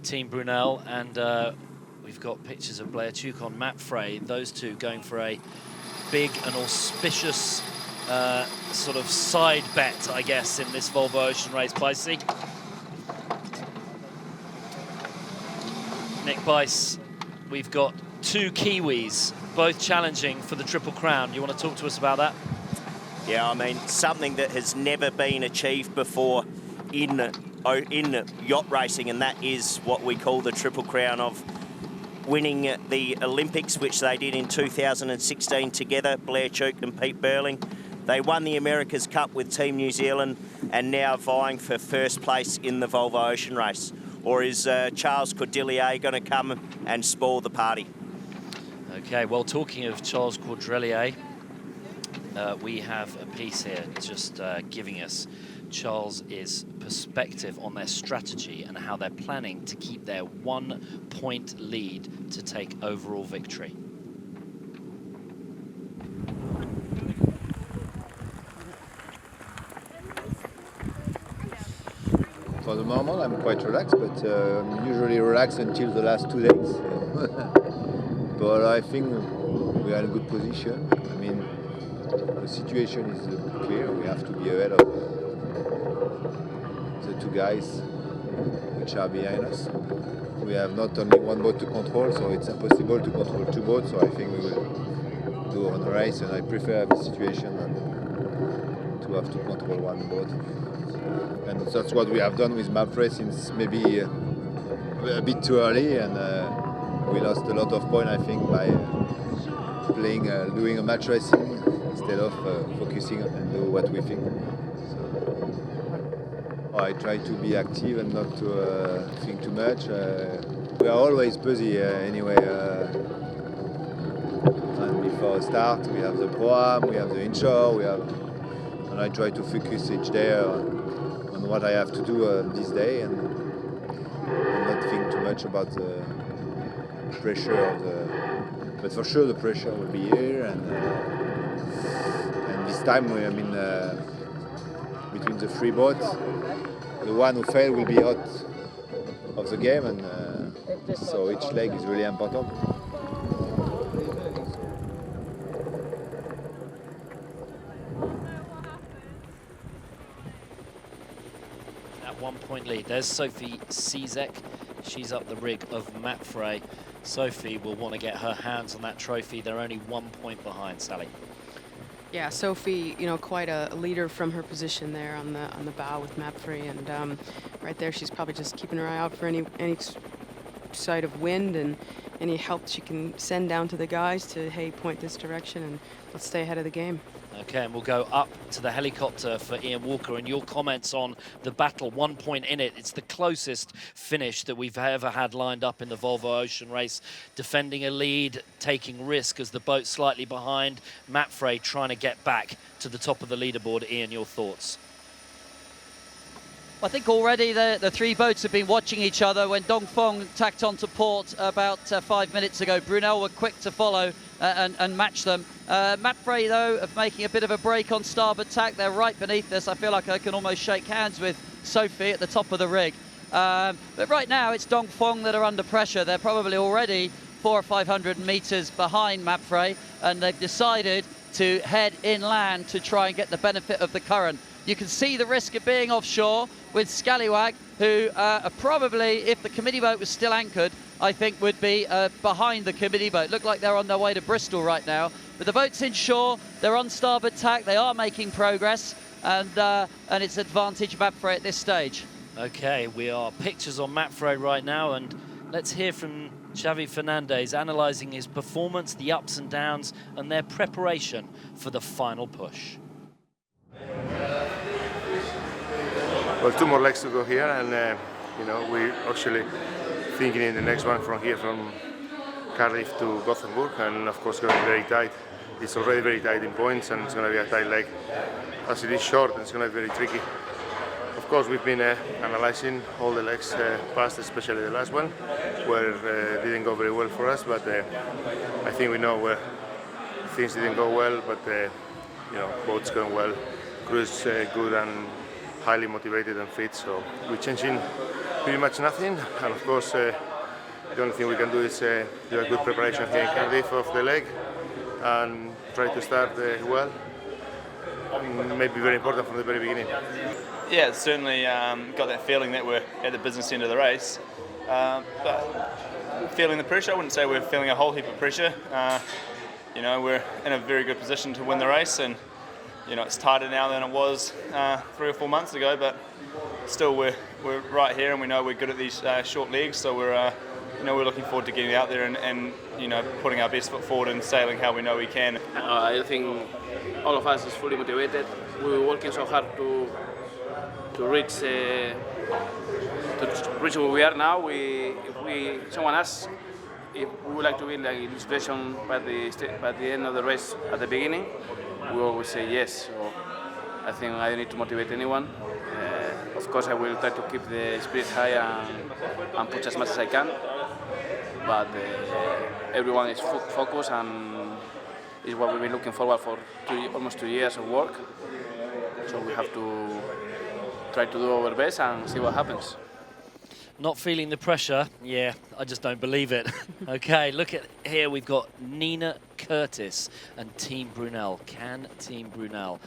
Team Brunel, and we've got pictures of Blair Tuke on Matt Frey. Those two going for a big and auspicious sort of side bet, I guess, in this Volvo Ocean Race. Bicey. Nick Bice, we've got 2 Kiwis, both challenging for the Triple Crown. You want to talk to us about that? Yeah, I mean, something that has never been achieved before in yacht racing, and that is what we call the Triple Crown, of winning the Olympics, which they did in 2016 together, Blair Tuke and Pete Burling. They won the America's Cup with Team New Zealand and now vying for first place in the Volvo Ocean Race. Or is Charles Cordelier going to come and spoil the party? Okay, well, talking of Charles Cordelier, we have a piece here just giving us Charles's perspective on their strategy and how they're planning to keep their 1-point lead to take overall victory. For the moment, I'm quite relaxed, but I'm usually relaxed until the last 2 days. But I think we are in a good position. I mean, the situation is clear. We have to be ahead of the 2 guys which are behind us. We have not only 1 boat to control, so it's impossible to control 2 boats. So I think we will do on a race, and I prefer this situation than to have to control 1 boat. And that's what we have done with Mapfre since maybe a bit too early, and we lost a lot of points, I think, by playing, doing a match racing instead of focusing and do what we think. So I try to be active and not to think too much. We are always busy anyway. And before start, we have the pro-am, we have the inshore, and I try to focus each day on what I have to do this day and not think too much about the pressure of but for sure the pressure will be here, and this time between the three boats, the one who failed will be out of the game, and so each leg is really important. At 1 point lead, there's Sophie Cizek. She's up the rig of Mapfre. Sophie will want to get her hands on that trophy. They're only 1 point behind, Sally. Yeah, Sophie, you know, quite a leader from her position there on the bow with Mapfre, and right there, she's probably just keeping her eye out for any sight of wind and any help she can send down to the guys to, hey, point this direction and let's stay ahead of the game. Okay, and we'll go up to the helicopter for Ian Walker, and your comments on the battle. 1 point in it. It's the closest finish that we've ever had lined up in the Volvo Ocean Race. Defending a lead, taking risk as the boat's slightly behind. Mapfre trying to get back to the top of the leaderboard. Ian, your thoughts? I think already the three boats have been watching each other. When Dongfeng tacked onto port about 5 minutes ago, Brunel were quick to follow and match them. Mapfre, though, of making a bit of a break on starboard tack. They're right beneath us. I feel like I can almost shake hands with Sophie at the top of the rig. But right now, it's Dongfeng that are under pressure. They're probably already 400 or 500 meters behind Mapfre, and they've decided to head inland to try and get the benefit of the current. You can see the risk of being offshore with Scallywag, who are probably, if the committee boat was still anchored, I think would be behind the committee boat. Look like they're on their way to Bristol right now. But the boat's inshore, they're on starboard tack, they are making progress, and it's advantage Mapfre at this stage. Okay, we are pictures on Mapfre right now, and let's hear from Xavi Fernandez analysing his performance, the ups and downs, and their preparation for the final push. Well, 2 more legs to go here, and you know, we're actually thinking in the next one from here, from Cardiff to Gothenburg, and of course going to be very tight. It's already very tight in points, and it's going to be a tight leg. As it is short, and it's going to be very tricky. Of course, we've been analysing all the legs past, especially the last one, where it didn't go very well for us, but I think we know where things didn't go well, but you know, boats going well, crew's good and highly motivated and fit, so we're changing pretty much nothing. And of course, the only thing we can do is do a good preparation here in Cardiff of the leg and try to start well. Maybe very important from the very beginning. Yeah, it's certainly got that feeling that we're at the business end of the race, but feeling the pressure. I wouldn't say we're feeling a whole heap of pressure. You know, we're in a very good position to win the race, and you know, it's tighter now than it was 3 or 4 months ago, but still we're right here, and we know we're good at these short legs, so we're you know, we're looking forward to getting out there and you know, putting our best foot forward and sailing how we know we can. I think all of us is fully motivated. We were working so hard to reach where we are now. If someone asks if we would like to be like in this situation by the end of the race at the beginning, we always say yes. So I think I don't need to motivate anyone. Of course, I will try to keep the spirit high and push as much as I can. But everyone is focused, and is what we've been looking forward for almost 2 years of work. So we have to try to do our best and see what happens. Not feeling the pressure? Yeah, I just don't believe it. Okay, look at here, we've got Nina Curtis and Team Brunel. Can Team Brunel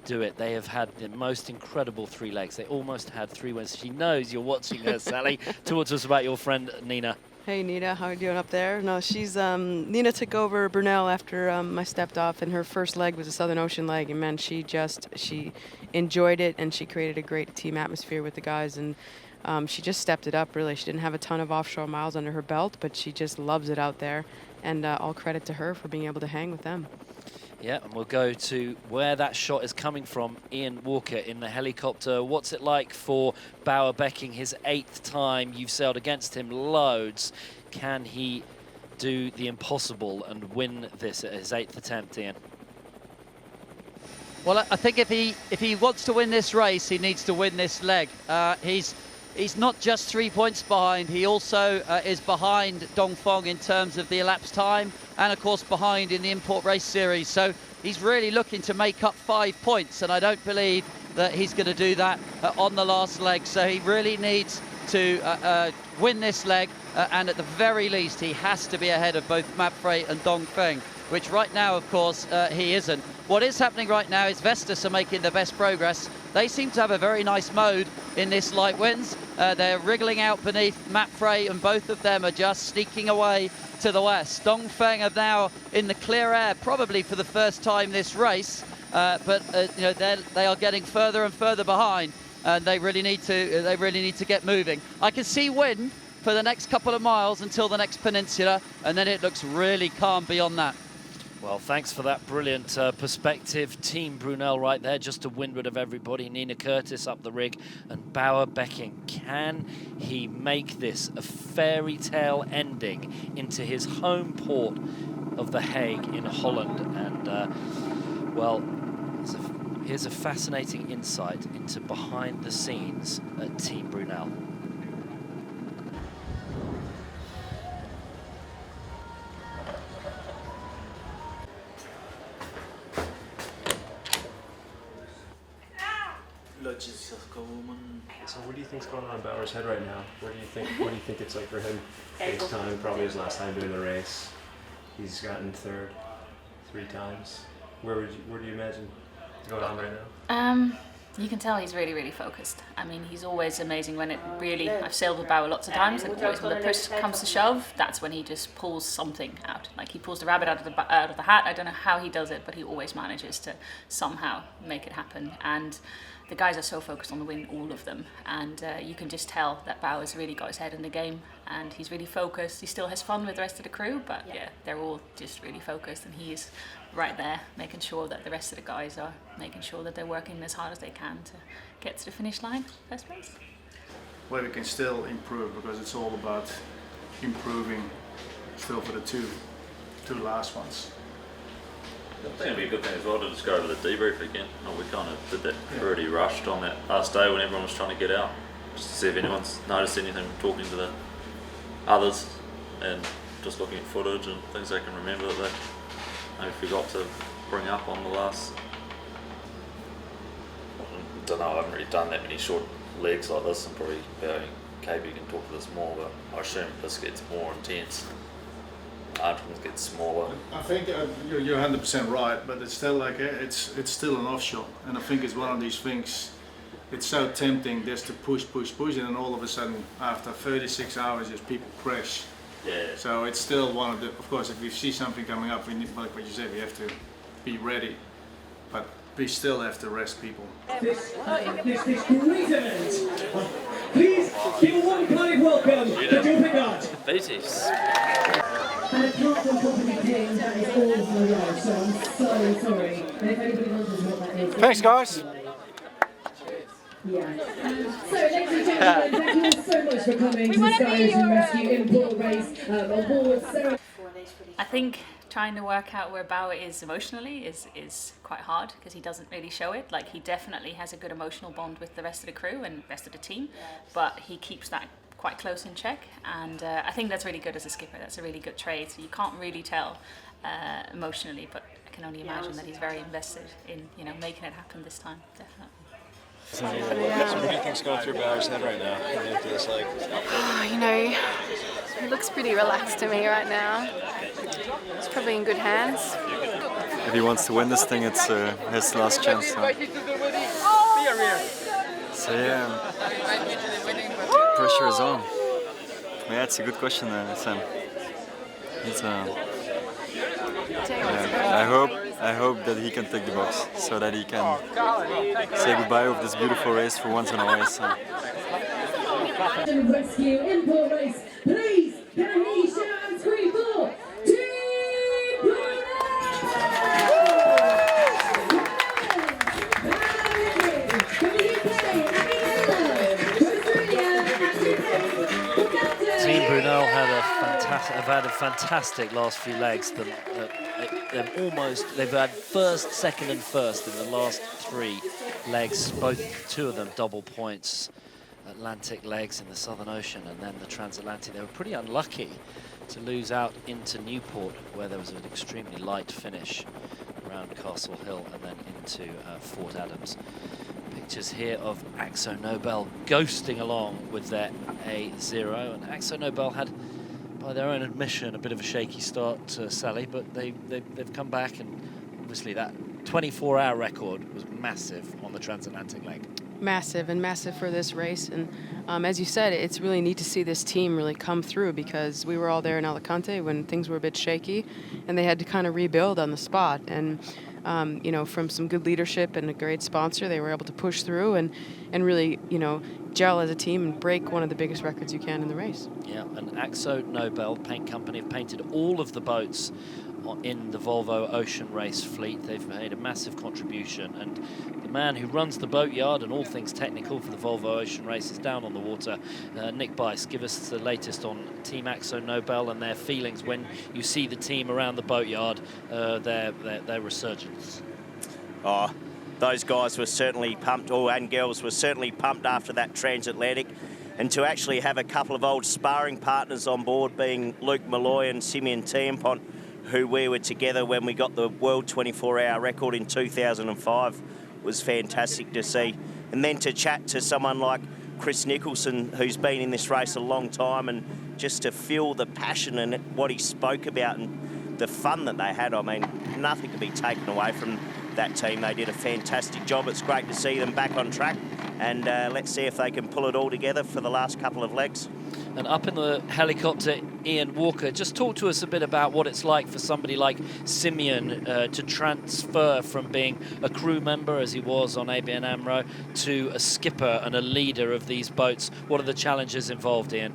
do it? They have had the most incredible 3 legs. They almost had 3 wins. She knows you're watching her, Sally. Talk to us about your friend, Nina. Hey Nina, how are you doing up there? No, she's Nina took over Brunel after I stepped off, and her first leg was a Southern Ocean leg, and man, she enjoyed it, and she created a great team atmosphere with the guys, and she just stepped it up. Really, she didn't have a ton of offshore miles under her belt, but she just loves it out there, and all credit to her for being able to hang with them. Yeah, and we'll go to where that shot is coming from. Ian Walker in the helicopter. What's it like for Bauer Becking, his 8th time? You've sailed against him loads. Can he do the impossible and win this at his 8th attempt, Ian? Well, I think if he wants to win this race, he needs to win this leg. He's not just 3 points behind, he also is behind Dongfeng in terms of the elapsed time, and of course behind in the import race series. So he's really looking to make up 5 points, and I don't believe that he's going to do that on the last leg. So he really needs to win this leg, and at the very least he has to be ahead of both Mapfre and Dongfeng, which right now, of course, he isn't. What is happening right now is Vestas are making the best progress. They seem to have a very nice mode in this light winds. They're wriggling out beneath Mapfre, and both of them are just sneaking away to the west. Dongfeng are now in the clear air, probably for the first time this race, but you know, they are getting further and further behind, and they really need to get moving. I can see wind for the next couple of miles until the next peninsula, and then it looks really calm beyond that. Well, thanks for that brilliant perspective. Team Brunel right there, just to windward of everybody. Nina Curtis up the rig, and Bauer Becking. Can he make this a fairy tale ending into his home port of The Hague in Holland? And, well, here's a fascinating insight into behind the scenes at Team Brunel. So what do you think's going on in Bauer's head right now? What do you think it's like for him? This time, probably his last time doing the race. He's gotten third 3 times. Where do you imagine it's going on right now? You can tell he's really, really focused. I mean, he's always amazing when it really, I've sailed with Bauer lots of times, and always when the push comes to shove, that's when he just pulls something out. Like he pulls the rabbit out of the hat. I don't know how he does it, but he always manages to somehow make it happen. And the guys are so focused on the win, all of them, and you can just tell that Bauer's really got his head in the game, and he's really focused. He still has fun with the rest of the crew, but yeah, they're all just really focused, and he's right there making sure that the rest of the guys are making sure that they're working as hard as they can to get to the finish line, first place. Well, we can still improve, because it's all about improving still for the two last ones. I think it'd be a good thing as well to just go over the debrief again. We kind of did that pretty rushed on that last day when everyone was trying to get out, just to see if anyone's noticed anything, talking to the others and just looking at footage and things they can remember that they maybe forgot to bring up on the last. I don't know, I haven't really done that many short legs like this, and probably KB can talk to this more, but I assume this gets more intense. Margins get smaller. I think you're 100% right, but it's still like it's still an offshore, and I think it's one of these things. It's so tempting just to push, and then all of a sudden, after 36 hours, just people crash. Yeah. So it's still one of the. Of course, if we see something coming up, we need, like what you said, we have to be ready, but we still have to rest people. This great event. Please give a warm kind welcome to Joe Pickard. Beaties. And apart from company paying, that is all for the ride, so I'm so sorry. And if anybody wonders what that is... Thanks, guys. Yeah. So, ladies and gentlemen, thank you all so much for coming to the Sky Ocean Rescue import race on board Sarah. I think trying to work out where Bauer is emotionally is quite hard, because he doesn't really show it. Like, he definitely has a good emotional bond with the rest of the crew and rest of the team, but he keeps that quite close in check, and I think that's really good as a skipper. That's a really good trait. So you can't really tell emotionally, but I can only imagine that he's very invested in making it happen this time. Definitely. So what do you think's going through Bauer's head right now after this leg? He looks pretty relaxed to me right now. He's probably in good hands. If he wants to win this thing, it's his last chance. Huh? So yeah, pressure is on. Yeah, it's a good question, Sam. It's, I hope that he can take the box so that he can say goodbye of this beautiful race for once in a while. So. Rescue import race, please, can I hear you shout and scream for Team Team Brunel have had a fantastic last few legs. They've had first, second and first in the last 3 legs, two of them double points. Atlantic legs in the Southern Ocean and then the transatlantic. They were pretty unlucky to lose out into Newport, where there was an extremely light finish around Castle Hill and then into Fort Adams. Pictures here of Akzo Nobel ghosting along with their A0, and Akzo Nobel had, by their own admission, a bit of a shaky start, Sally, but they've come back, and obviously that 24-hour record was massive on the transatlantic leg. Massive, and massive for this race. And as you said, it's really neat to see this team really come through, because we were all there in Alicante when things were a bit shaky and they had to kind of rebuild on the spot. And you know, from some good leadership and a great sponsor, they were able to push through and really, you know, gel as a team and break one of the biggest records you can in the race. Yeah, and Akzo Nobel Paint Company have painted all of the boats in the Volvo Ocean Race fleet. They've made a massive contribution, and the man who runs the boatyard and all things technical for the Volvo Ocean Race is down on the water. Nick Bice, give us the latest on Team Akzo Nobel and their feelings when you see the team around the boatyard, their resurgence. Oh, those guys were certainly pumped, and girls were certainly pumped after that transatlantic. And to actually have a couple of old sparring partners on board, being Luke Malloy and Simeon Tiampont, who we were together when we got the World 24-Hour record in 2005, was fantastic to see. And then to chat to someone like Chris Nicholson, who's been in this race a long time, and just to feel the passion and what he spoke about and the fun that they had. I mean, nothing to be taken away from that team. They did a fantastic job. It's great to see them back on track, and let's see if they can pull it all together for the last couple of legs. And up in the helicopter, Ian Walker, just talk to us a bit about what it's like for somebody like Simeon to transfer from being a crew member, as he was on ABN AMRO, to a skipper and a leader of these boats. What are the challenges involved, Ian?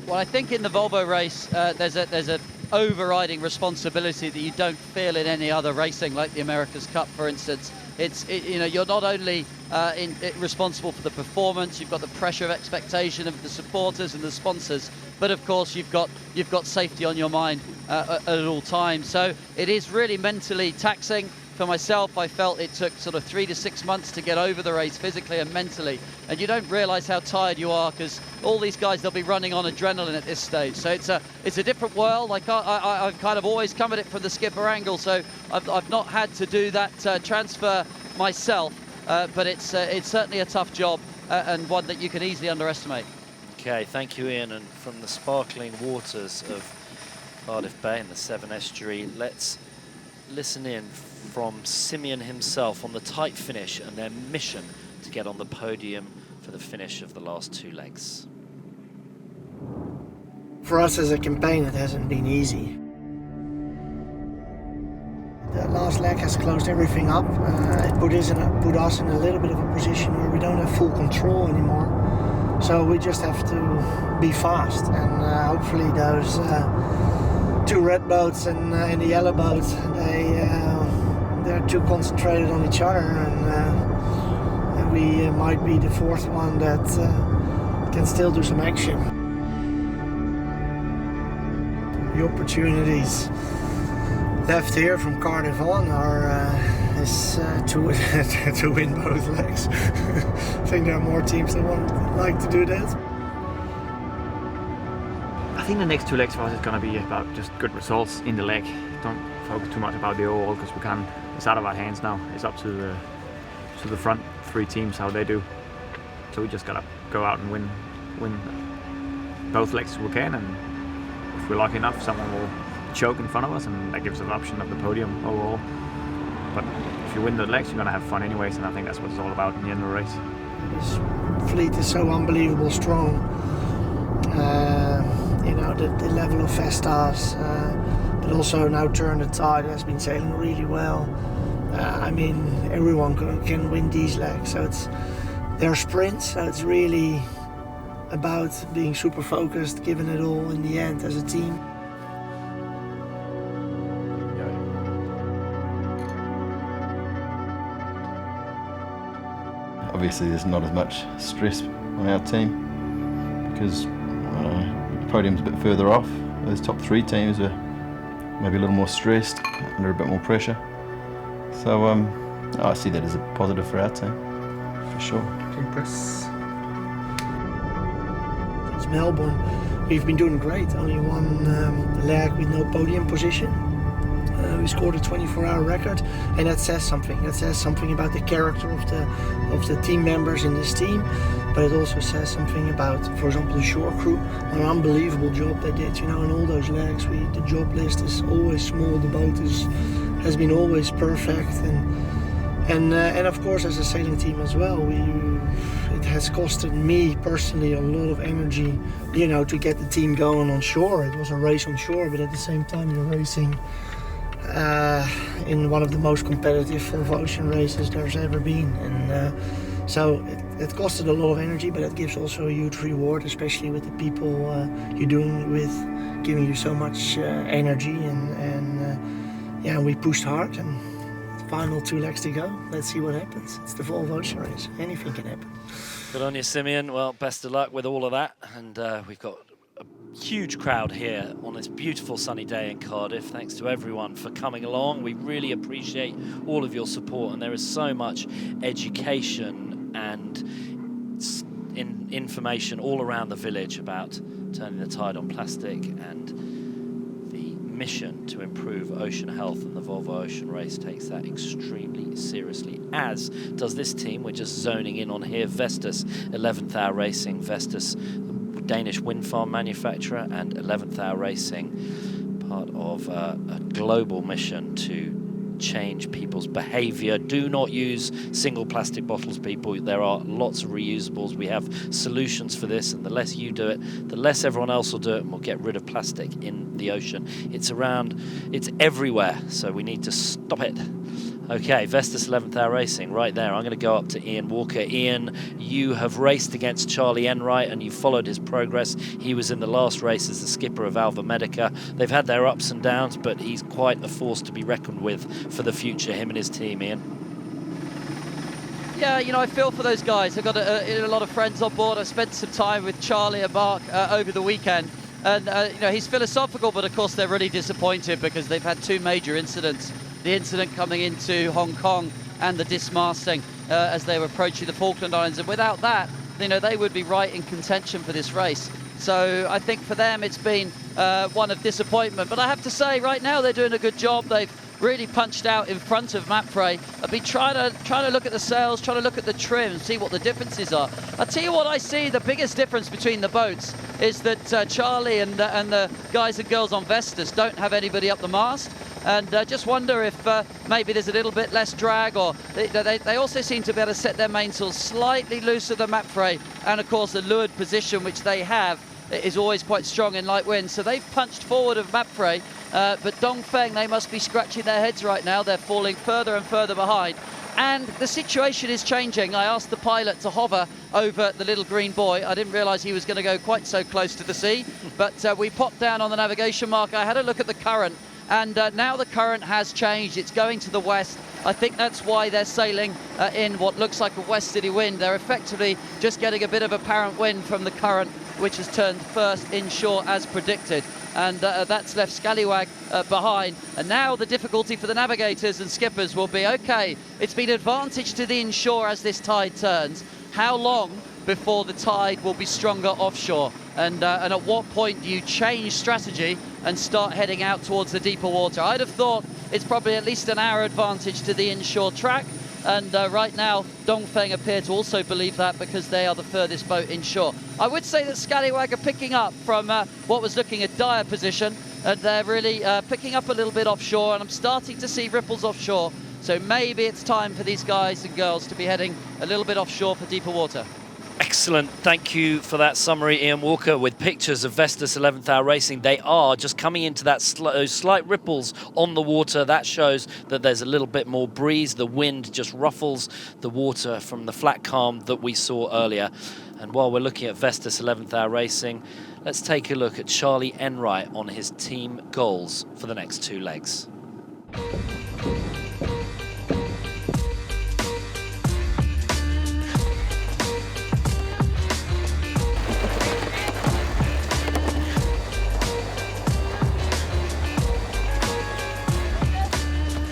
Well, I think in the Volvo race, there's a overriding responsibility that you don't feel in any other racing, like the America's Cup, for instance. You know, you're not only responsible for the performance, you've got the pressure of expectation of the supporters and the sponsors, but of course you've got safety on your mind at all times. So it is really mentally taxing. For myself, I felt it took sort of 3 to 6 months to get over the race physically and mentally, and you don't realise how tired you are, because all these guys, they'll be running on adrenaline at this stage. So it's a different world. I've kind of always come at it from the skipper angle, so I've not had to do that transfer myself, but it's certainly a tough job and one that you can easily underestimate. Okay, thank you, Ian. And from the sparkling waters of Cardiff Bay and the Severn Estuary, let's listen in from Simeon himself on the tight finish and their mission to get on the podium for the finish of the last 2 legs. For us as a campaign, it hasn't been easy. The last leg has closed everything up. It put us in a little bit of a position where we don't have full control anymore. So we just have to be fast, and hopefully those 2 red boats and the yellow boat, they're too concentrated on each other, and we might be the 4th one that can still do some action. The opportunities left here from Cardiff on are to win both legs. I think there are more teams that would like to do that. I think the next 2 legs for us is going to be about just good results in the leg. Don't focus too much about the overall, because we can't. It's out of our hands now. It's up to the front 3 teams how they do. So we just gotta go out and win both legs we can, and if we're lucky enough, someone will choke in front of us, and that gives us an option of the podium overall. but if you win the legs, you're going to have fun anyways, and I think that's what it's all about in the end of the race. This fleet is so unbelievable strong. You know, the level of Vestas, but also now Turn the Tide has been sailing really well. I mean, everyone can win these legs, so they're sprints, so it's really about being super focused, giving it all in the end as a team. Obviously there's not as much stress on our team because the podium's a bit further off. Those top 3 teams are maybe a little more stressed, under a bit more pressure. So I see that as a positive for our team, for sure. Impress. Since Melbourne, we've been doing great. Only one leg with no podium position. We scored a 24-hour record, and that says something. That says something about the character of the team members in this team, but it also says something about, for example, the shore crew. An unbelievable job they did. You know, in all those legs, the job list is always small. The boat has been always perfect, and of course, as a sailing team as well, it has costed me personally a lot of energy, you know, to get the team going on shore. It was a race on shore, but at the same time, you're racing in one of the most competitive Volvo Ocean races there's ever been, and so it costed a lot of energy, but it gives also a huge reward, especially with the people you're doing with, giving you so much energy, and yeah, we pushed hard, and final 2 legs to go. Let's see what happens. It's the Volvo Ocean race. Anything can happen. Good on you, Simeon. Well, best of luck with all of that, and we've got huge crowd here on this beautiful sunny day in Cardiff. Thanks to everyone for coming along. We really appreciate all of your support, and there is so much education and information all around the village about turning the tide on plastic and the mission to improve ocean health, and the Volvo Ocean Race takes that extremely seriously, as does this team. We're just zoning in on here. Vestas 11th Hour Racing, Vestas Danish wind farm manufacturer, and 11th Hour Racing, part of a global mission to change people's behavior. Do not use single plastic bottles, people. There are lots of reusables. We have solutions for this, and the less you do it, the less everyone else will do it, and we'll get rid of plastic in the ocean. It's around, it's everywhere, so we need to stop it. Okay, Vestas 11th Hour Racing, right there. I'm going to go up to Ian Walker. Ian, you have raced against Charlie Enright, and you followed his progress. He was in the last race as the skipper of Alva Medica. They've had their ups and downs, but he's quite a force to be reckoned with for the future, him and his team, Ian. Yeah, you know, I feel for those guys. I've got a lot of friends on board. I spent some time with Charlie and Mark over the weekend. And, you know, he's philosophical, but of course they're really disappointed because they've had 2 major incidents. The incident coming into Hong Kong and the dismasting as they were approaching the Falkland Islands. And without that, you know, they would be right in contention for this race. So I think for them it's been one of disappointment. But I have to say, right now they're doing a good job. They've really punched out in front of Mapfre. I've been trying to look at the sails, trying to look at the trim, see what the differences are. I'll tell you what I see, the biggest difference between the boats is that Charlie and the guys and girls on Vestas don't have anybody up the mast. And just wonder if maybe there's a little bit less drag, or they also seem to be able to set their mainsails slightly looser than Mapfre. And of course the leeward position which they have is always quite strong in light wind. So they've punched forward of Mapfre, but Dongfeng, they must be scratching their heads right now. They're falling further and further behind. And the situation is changing. I asked the pilot to hover over the little green buoy. I didn't realise he was going to go quite so close to the sea, but we popped down on the navigation marker. I had a look at the current, and now the current has changed. It's going to the west. I think that's why they're sailing in what looks like a westerly wind. They're effectively just getting a bit of apparent wind from the current, which has turned first inshore as predicted. And that's left Scallywag behind. And now the difficulty for the navigators and skippers will be, okay, it's been advantage to the inshore as this tide turns. How long before the tide will be stronger offshore? And at what point do you change strategy and start heading out towards the deeper water? I'd have thought it's probably at least an hour advantage to the inshore track. And right now, Dongfeng appear to also believe that because they are the furthest boat inshore. I would say that Scallywag are picking up from what was looking a dire position, and they're really picking up a little bit offshore, and I'm starting to see ripples offshore. So maybe it's time for these guys and girls to be heading a little bit offshore for deeper water. Excellent. Thank you for that summary, Ian Walker, with pictures of Vestas 11th Hour Racing. They are just coming into that those slight ripples on the water. That shows that there's a little bit more breeze. The wind just ruffles the water from the flat calm that we saw earlier. And while we're looking at Vestas 11th Hour Racing, let's take a look at Charlie Enright on his team goals for the next 2 legs.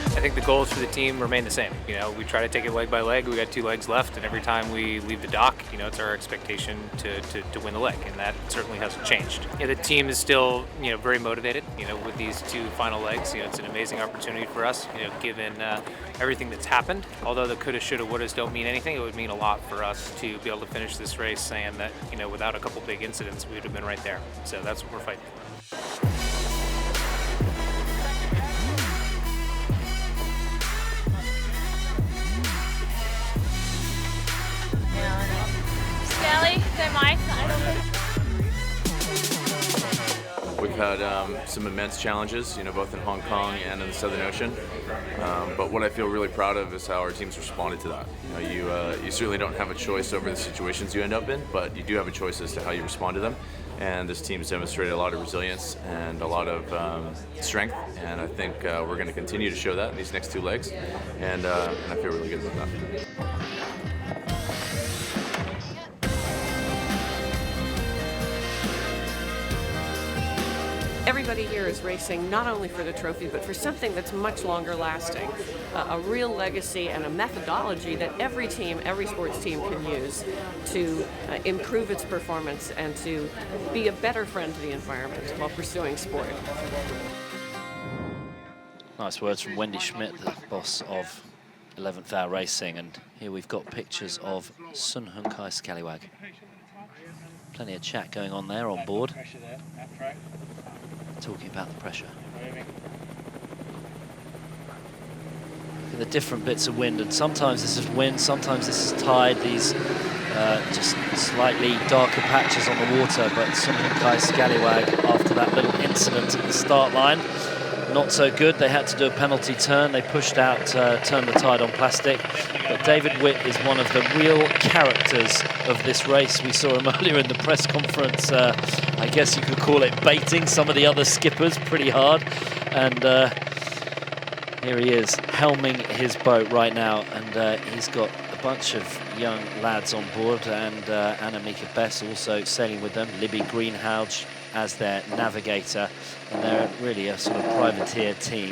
I think the goals for the team remain the same. You know, we try to take it leg by leg. We got 2 legs left, and every time we leave the dock, you know, it's our expectation to win the leg, and that certainly hasn't changed. Yeah, the team is still, you know, very motivated. You know, with these 2 final legs, you know, it's an amazing opportunity for us. You know, given everything that's happened. Although the coulda, shoulda, wouldas don't mean anything, it would mean a lot for us to be able to finish this race saying that, you know, without a couple big incidents, we would have been right there. So that's what we're fighting for. We've had some immense challenges, you know, both in Hong Kong and in the Southern Ocean. But what I feel really proud of is how our team's responded to that. You know, you certainly don't have a choice over the situations you end up in, but you do have a choice as to how you respond to them. And this team's demonstrated a lot of resilience and a lot of strength. And I think we're going to continue to show that in these next 2 legs. And I feel really good about that. Everybody here is racing not only for the trophy, but for something that's much longer lasting, a real legacy and a methodology that every team, every sports team can use to improve its performance and to be a better friend to the environment while pursuing sport. Nice words from Wendy Schmidt, the boss of 11th Hour Racing, and here we've got pictures of Sun Hun Kai Scallywag. Plenty of chat going on there on board. Talking about the pressure. Look at the different bits of wind, and sometimes this is wind, sometimes this is tide, these just slightly darker patches on the water, but Sun Hun Kai Scallywag, after that little incident at the start line, not so good. They had to do a penalty turn. They pushed out, turned the tide on plastic. But David Witt is one of the real characters of this race. We saw him earlier in the press conference. I guess you could call it baiting some of the other skippers pretty hard. And here he is, helming his boat right now. And he's got a bunch of young lads on board. And Annemieke Bess also sailing with them. Libby Greenhalgh as their navigator, and they're really a sort of privateer team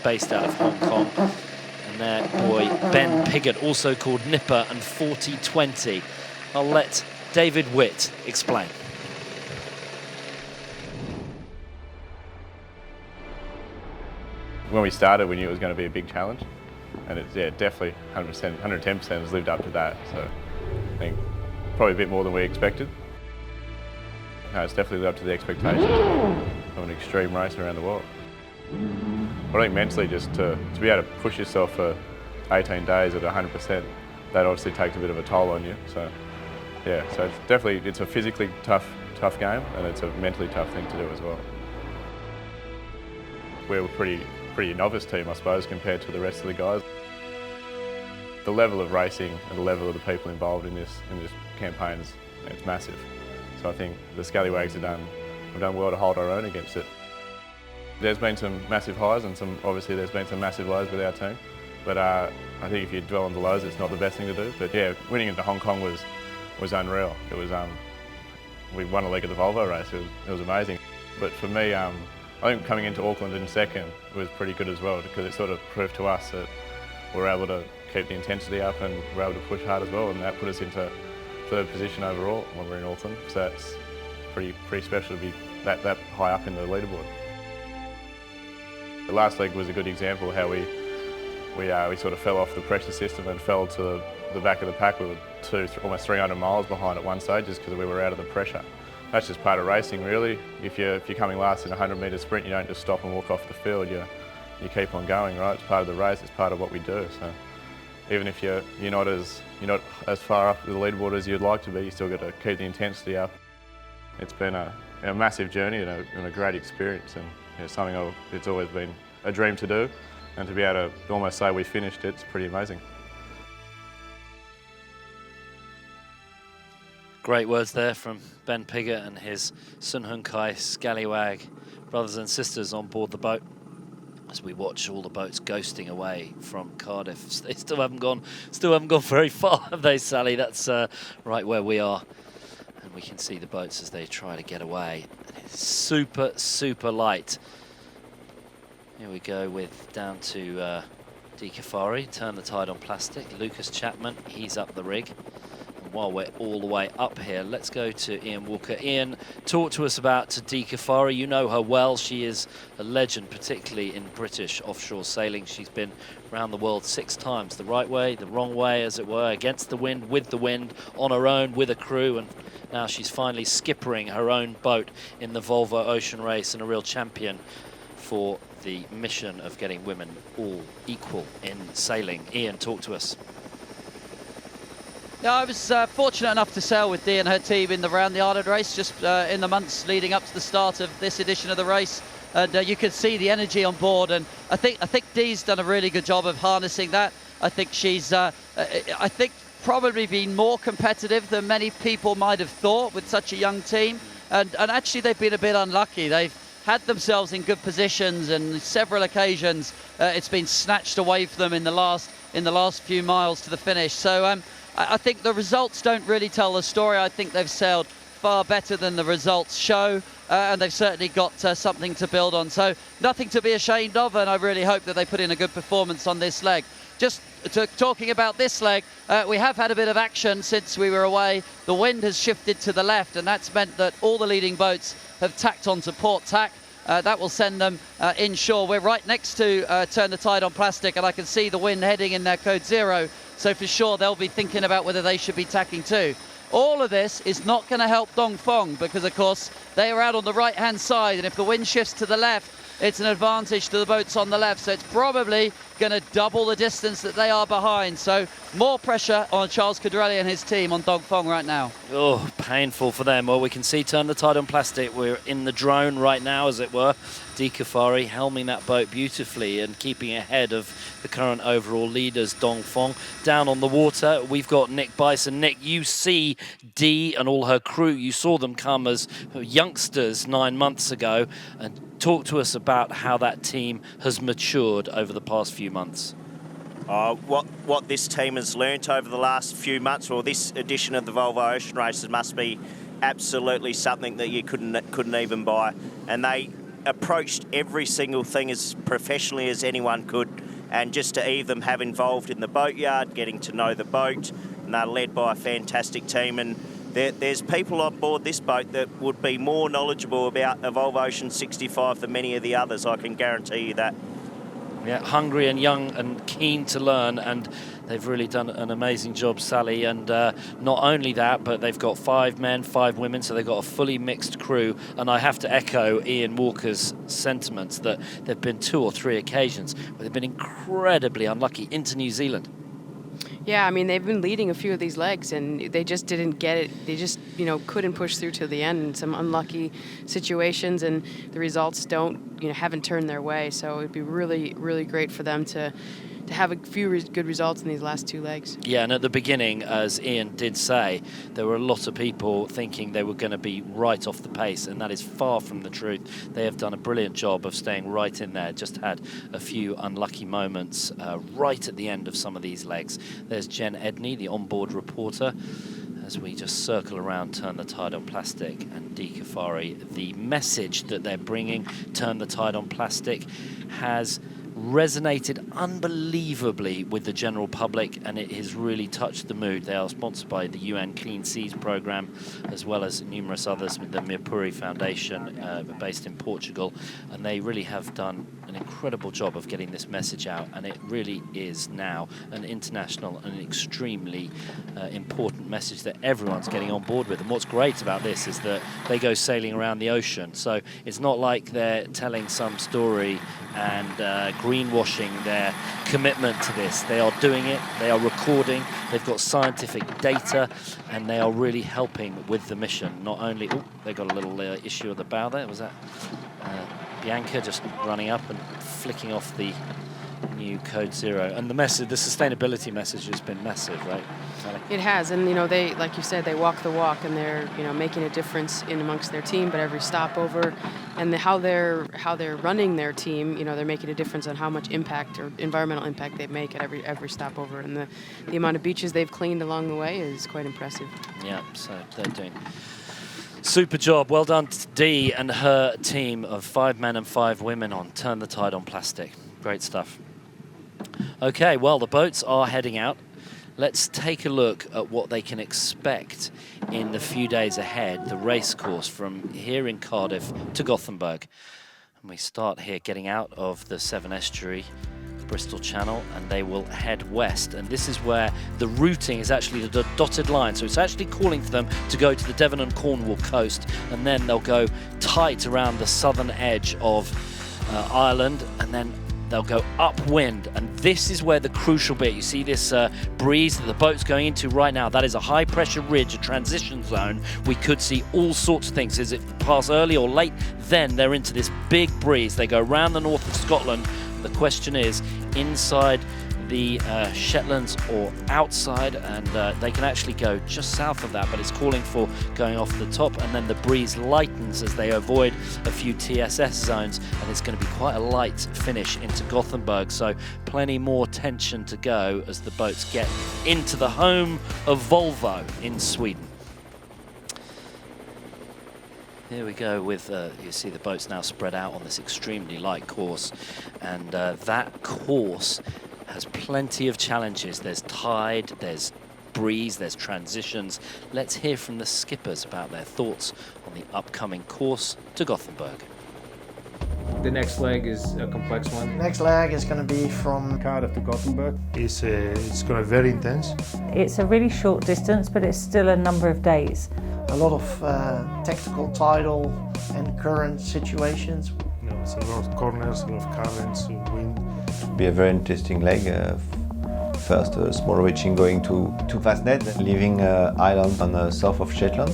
based out of Hong Kong. And their boy Ben Piggott, also called Nipper and 4020. I'll let David Witt explain. When we started, we knew it was going to be a big challenge, and it's definitely 100%, 110% has lived up to that. So I think probably a bit more than we expected. No, it's definitely lived up to the expectations of an extreme race around the world. But I think mentally, just to be able to push yourself for 18 days at 100%, that obviously takes a bit of a toll on you. So yeah, so it's definitely, it's a physically tough game, and it's a mentally tough thing to do as well. We're a pretty novice team, I suppose, compared to the rest of the guys. The level of racing and the level of the people involved in this campaign it's massive. So I think the Scallywags have done well to hold our own against it. There's been some massive highs and obviously there's been some massive lows with our team. But I think if you dwell on the lows, it's not the best thing to do. But yeah, winning into Hong Kong was unreal. It was we won a leg of the Volvo race. It was amazing. But for me, I think coming into Auckland in second was pretty good as well, because it sort of proved to us that we're able to keep the intensity up and we're able to push hard as well, and that put us into third position overall when we're in Auckland. So that's pretty special to be that high up in the leaderboard. The last leg was a good example of how we sort of fell off the pressure system and fell to the back of the pack. We were almost 300 miles behind at one stage just because we were out of the pressure. That's just part of racing, really. If you're coming last in a 100-metre sprint, you don't just stop and walk off the field. You you keep on going, right? It's part of the race, it's part of what we do. So even if you're not as far up the leaderboard as you'd like to be, you still got to keep the intensity up. It's been a massive journey and a great experience, and something it's always been a dream to do, and to be able to almost say we finished it's pretty amazing. Great words there from Ben Piggott and his Sun Hun Kai Scallywag brothers and sisters on board the boat, as we watch all the boats ghosting away from Cardiff. They still haven't gone very far, have they, Sally? That's right where we are. And we can see the boats as they try to get away. And it's super, super light. Here we go with down to Di Cafari, turn the tide on plastic. Lucas Chapman, he's up the rig. And while we're all the way up here, let's go to Ian Walker. Ian, talk to us about Di Cafari. You know her well. She is a legend, particularly in British offshore sailing. She's been around the world 6 times, the right way, the wrong way, as it were, against the wind, with the wind, on her own, with a crew, and now she's finally skippering her own boat in the Volvo Ocean Race, and a real champion for the mission of getting women all equal in sailing. Ian, talk to us. Yeah, I was fortunate enough to sail with Dee and her team in the Round the Island race just in the months leading up to the start of this edition of the race. And you could see the energy on board, and I think Dee's done a really good job of harnessing that. I think she's probably been more competitive than many people might have thought with such a young team. And actually they've been a bit unlucky. They've had themselves in good positions, and several occasions it's been snatched away from them in the last few miles to the finish. So I think the results don't really tell the story. I think they've sailed far better than the results show, and they've certainly got something to build on. So nothing to be ashamed of, and I really hope that they put in a good performance on this leg. Just talking about this leg, we have had a bit of action since we were away. The wind has shifted to the left, and that's meant that all the leading boats have tacked onto port tack. That will send them inshore. We're right next to Turn the Tide on Plastic, and I can see the wind heading in their code 0. So for sure they'll be thinking about whether they should be tacking too. All of this is not going to help Dongfeng, because of course they are out on the right hand side, and if the wind shifts to the left, it's an advantage to the boats on the left. So it's probably going to double the distance that they are behind. So more pressure on Charles Cadrelli and his team on Dongfeng right now. Oh, painful for them. Well, we can see Turn the Tide on Plastic. We're in the drone right now, as it were. Di Cafari helming that boat beautifully and keeping ahead of the current overall leaders, Dongfeng. Down on the water, we've got Nick Bison. Nick, you see Dee and all her crew. You saw them come as youngsters 9 months ago. And talk to us about how that team has matured over the past few months. What this team has learnt over the last few months, or this edition of the Volvo Ocean Races, must be absolutely something that you couldn't even buy. And they approached every single thing as professionally as anyone could, and just to even have involved in the boatyard, getting to know the boat, and they're led by a fantastic team. And there's people on board this boat that would be more knowledgeable about a Volvo Ocean 65 than many of the others, I can guarantee you that. Yeah, hungry and young and keen to learn, and they've really done an amazing job, Sally. And not only that, but they've got 5 men, 5 women, so they've got a fully mixed crew. And I have to echo Ian Walker's sentiments that there have been 2 or 3 occasions where they've been incredibly unlucky into New Zealand. Yeah, I mean, they've been leading a few of these legs, and they just didn't get it. They just, couldn't push through to the end in some unlucky situations, and the results haven't turned their way. So it'd be really, really great for them to have a few good results in these last 2 legs. Yeah, and at the beginning, as Ian did say, there were a lot of people thinking they were going to be right off the pace, and that is far from the truth. They have done a brilliant job of staying right in there, just had a few unlucky moments right at the end of some of these legs. There's Jen Edney, the onboard reporter, as we just circle around Turn the Tide on Plastic and Di Cafari. The message that they're bringing, Turn the Tide on Plastic, has resonated unbelievably with the general public, and it has really touched the mood. They are sponsored by the UN Clean Seas Programme, as well as numerous others, with the Mirpuri Foundation based in Portugal, and they really have done an incredible job of getting this message out, and it really is now an international and extremely important message that everyone's getting on board with. And what's great about this is that they go sailing around the ocean. So it's not like they're telling some story and greenwashing their commitment to this. They are doing it, they are recording, they've got scientific data, and they are really helping with the mission. Not only, oh, they got a little issue at the bow there. Was that Bianca just running up and flicking off the new Code Zero? And the message, the sustainability message has been massive, right, Sally? It has, and you know, they, like you said, they walk the walk, and they're, you know, making a difference in amongst their team. But every stopover, and how they're running their team, you know, they're making a difference on how much impact or environmental impact they make at every stopover. And the amount of beaches they've cleaned along the way is quite impressive. Yeah, so they're doing super job. Well done to Dee and her team of 5 men and 5 women on Turn the Tide on Plastic. Great stuff. Okay, well, the boats are heading out. Let's take a look at what they can expect in the few days ahead, the race course from here in Cardiff to Gothenburg. And we start here getting out of the Severn Estuary, Bristol Channel, and they will head west. And this is where the routing is actually the dotted line. So it's actually calling for them to go to the Devon and Cornwall coast, and then they'll go tight around the southern edge of Ireland, and then they'll go upwind. And this is where the crucial bit, you see this breeze that the boat's going into right now, that is a high pressure ridge, a transition zone. We could see all sorts of things. Is it pass early or late? Then they're into this big breeze. They go around the north of Scotland. The question is, inside the Shetlands or outside, and they can actually go just south of that, but it's calling for going off the top, and then the breeze lightens as they avoid a few TSS zones, and it's going to be quite a light finish into Gothenburg, so plenty more tension to go as the boats get into the home of Volvo in Sweden. Here we go with, you see the boats now spread out on this extremely light course, and that course has plenty of challenges. There's tide, there's breeze, there's transitions. Let's hear from the skippers about their thoughts on the upcoming course to Gothenburg. The next leg is a complex one. Next leg is going to be from Cardiff to Gothenburg. It's going to be very intense. It's a really short distance, but it's still a number of days. A lot of tactical tidal and current situations. You know, it's a lot of corners, a lot of currents, wind. It'll be a very interesting leg. First, a small reaching going to Fastnet, leaving island on the south of Shetland.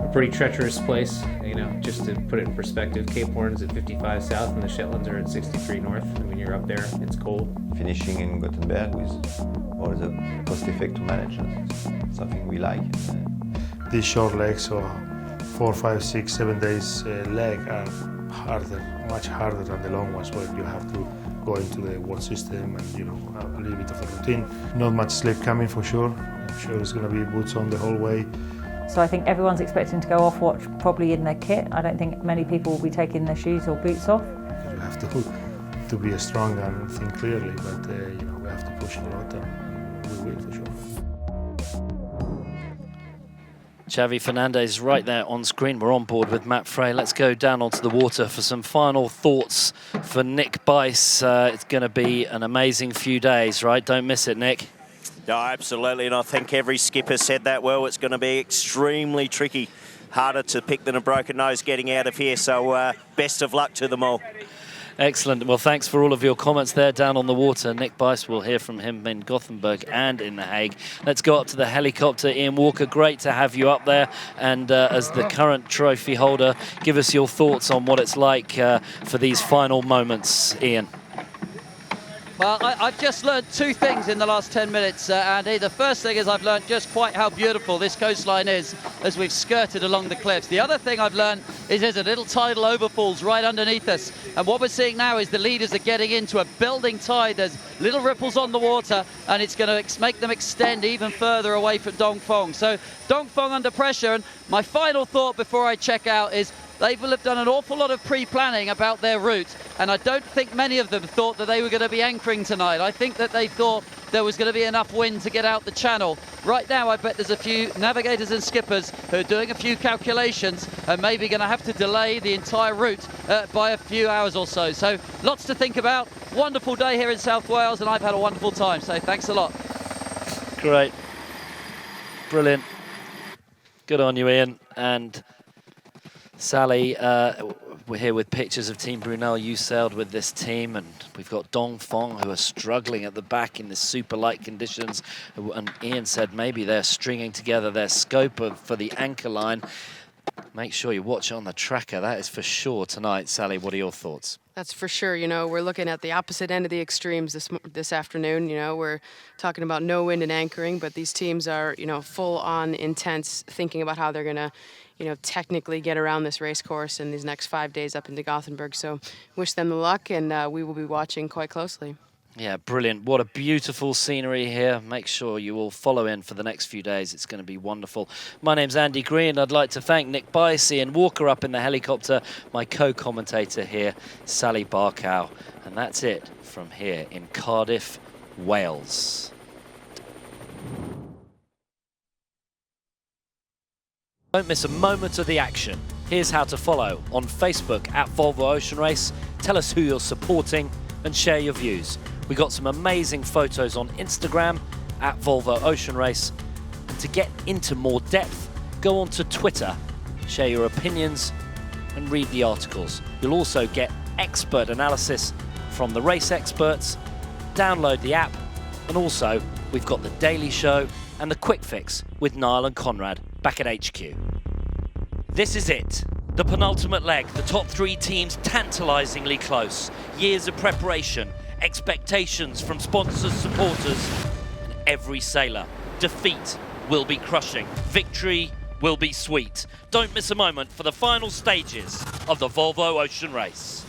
A pretty treacherous place, you know, just to put it in perspective, Cape Horn's at 55 south and the Shetlands are at 63 north. And when you're up there, it's cold. Finishing in Gothenburg with all the cost effect to manage, something we like. These short legs, so 4, 5, 6, 7 days leg are harder, much harder than the long ones where you have to go into the world system and, you know, a little bit of a routine. Not much sleep coming for sure. I'm sure it's going to be boots on the whole way. So I think everyone's expecting to go off watch, probably in their kit. I don't think many people will be taking their shoes or boots off. You have to be strong and think clearly, but you know, we have to push a lot and we will for sure. Xavi Fernandez right there on screen. We're on board with Matt Frey. Let's go down onto the water for some final thoughts for Nick Bice. It's going to be an amazing few days, right? Don't miss it, Nick. No, absolutely, and I think every skipper said that well. It's going to be extremely tricky. Harder to pick than a broken nose getting out of here, so best of luck to them all. Excellent. Well, thanks for all of your comments there down on the water. Nick Bice, we'll hear from him in Gothenburg and in The Hague. Let's go up to the helicopter. Ian Walker, great to have you up there. And as the current trophy holder, give us your thoughts on what it's like for these final moments, Ian. Well, I've just learned 2 things in the last 10 minutes, Andy. The first thing is I've learned just quite how beautiful this coastline is as we've skirted along the cliffs. The other thing I've learned is there's a little tidal overfalls right underneath us. And what we're seeing now is the leaders are getting into a building tide. There's little ripples on the water, and it's going to make them extend even further away from Dongfeng. So Dongfeng under pressure. And my final thought before I check out is they will have done an awful lot of pre-planning about their route, and I don't think many of them thought that they were going to be anchoring tonight. I think that they thought there was going to be enough wind to get out the channel. Right now, I bet there's a few navigators and skippers who are doing a few calculations and maybe going to have to delay the entire route by a few hours or so. So lots to think about. Wonderful day here in South Wales, and I've had a wonderful time, so thanks a lot. Great. Brilliant. Good on you, Ian. And Sally, we're here with pictures of Team Brunel. You sailed with this team, and we've got Dong Fong, who are struggling at the back in the super light conditions. And Ian said maybe they're stringing together their scope for the anchor line. Make sure you watch on the tracker. That is for sure tonight. Sally, what are your thoughts? That's for sure. You know, we're looking at the opposite end of the extremes this afternoon. You know, we're talking about no wind and anchoring, but these teams are, you know, full on intense thinking about how they're going to, you know, technically get around this race course in these next 5 days up into Gothenburg. So wish them the luck, and we will be watching quite closely. Yeah, brilliant. What a beautiful scenery here. Make sure you all follow in for the next few days. It's going to be wonderful. My name's Andy Green. I'd like to thank Nick Bice and Walker up in the helicopter, my co-commentator here, Sally Barkow. And that's it from here in Cardiff, Wales. Don't miss a moment of the action. Here's how to follow on Facebook at Volvo Ocean Race. Tell us who you're supporting and share your views. We got some amazing photos on Instagram at Volvo Ocean Race. And to get into more depth, go on to Twitter, share your opinions and read the articles. You'll also get expert analysis from the race experts. Download the app, and also we've got the Daily Show and the Quick Fix with Niall and Conrad back at HQ. This is it. The penultimate leg, the top 3 teams tantalisingly close. Years of preparation, expectations from sponsors, supporters, and every sailor. Defeat will be crushing. Victory will be sweet. Don't miss a moment for the final stages of the Volvo Ocean Race.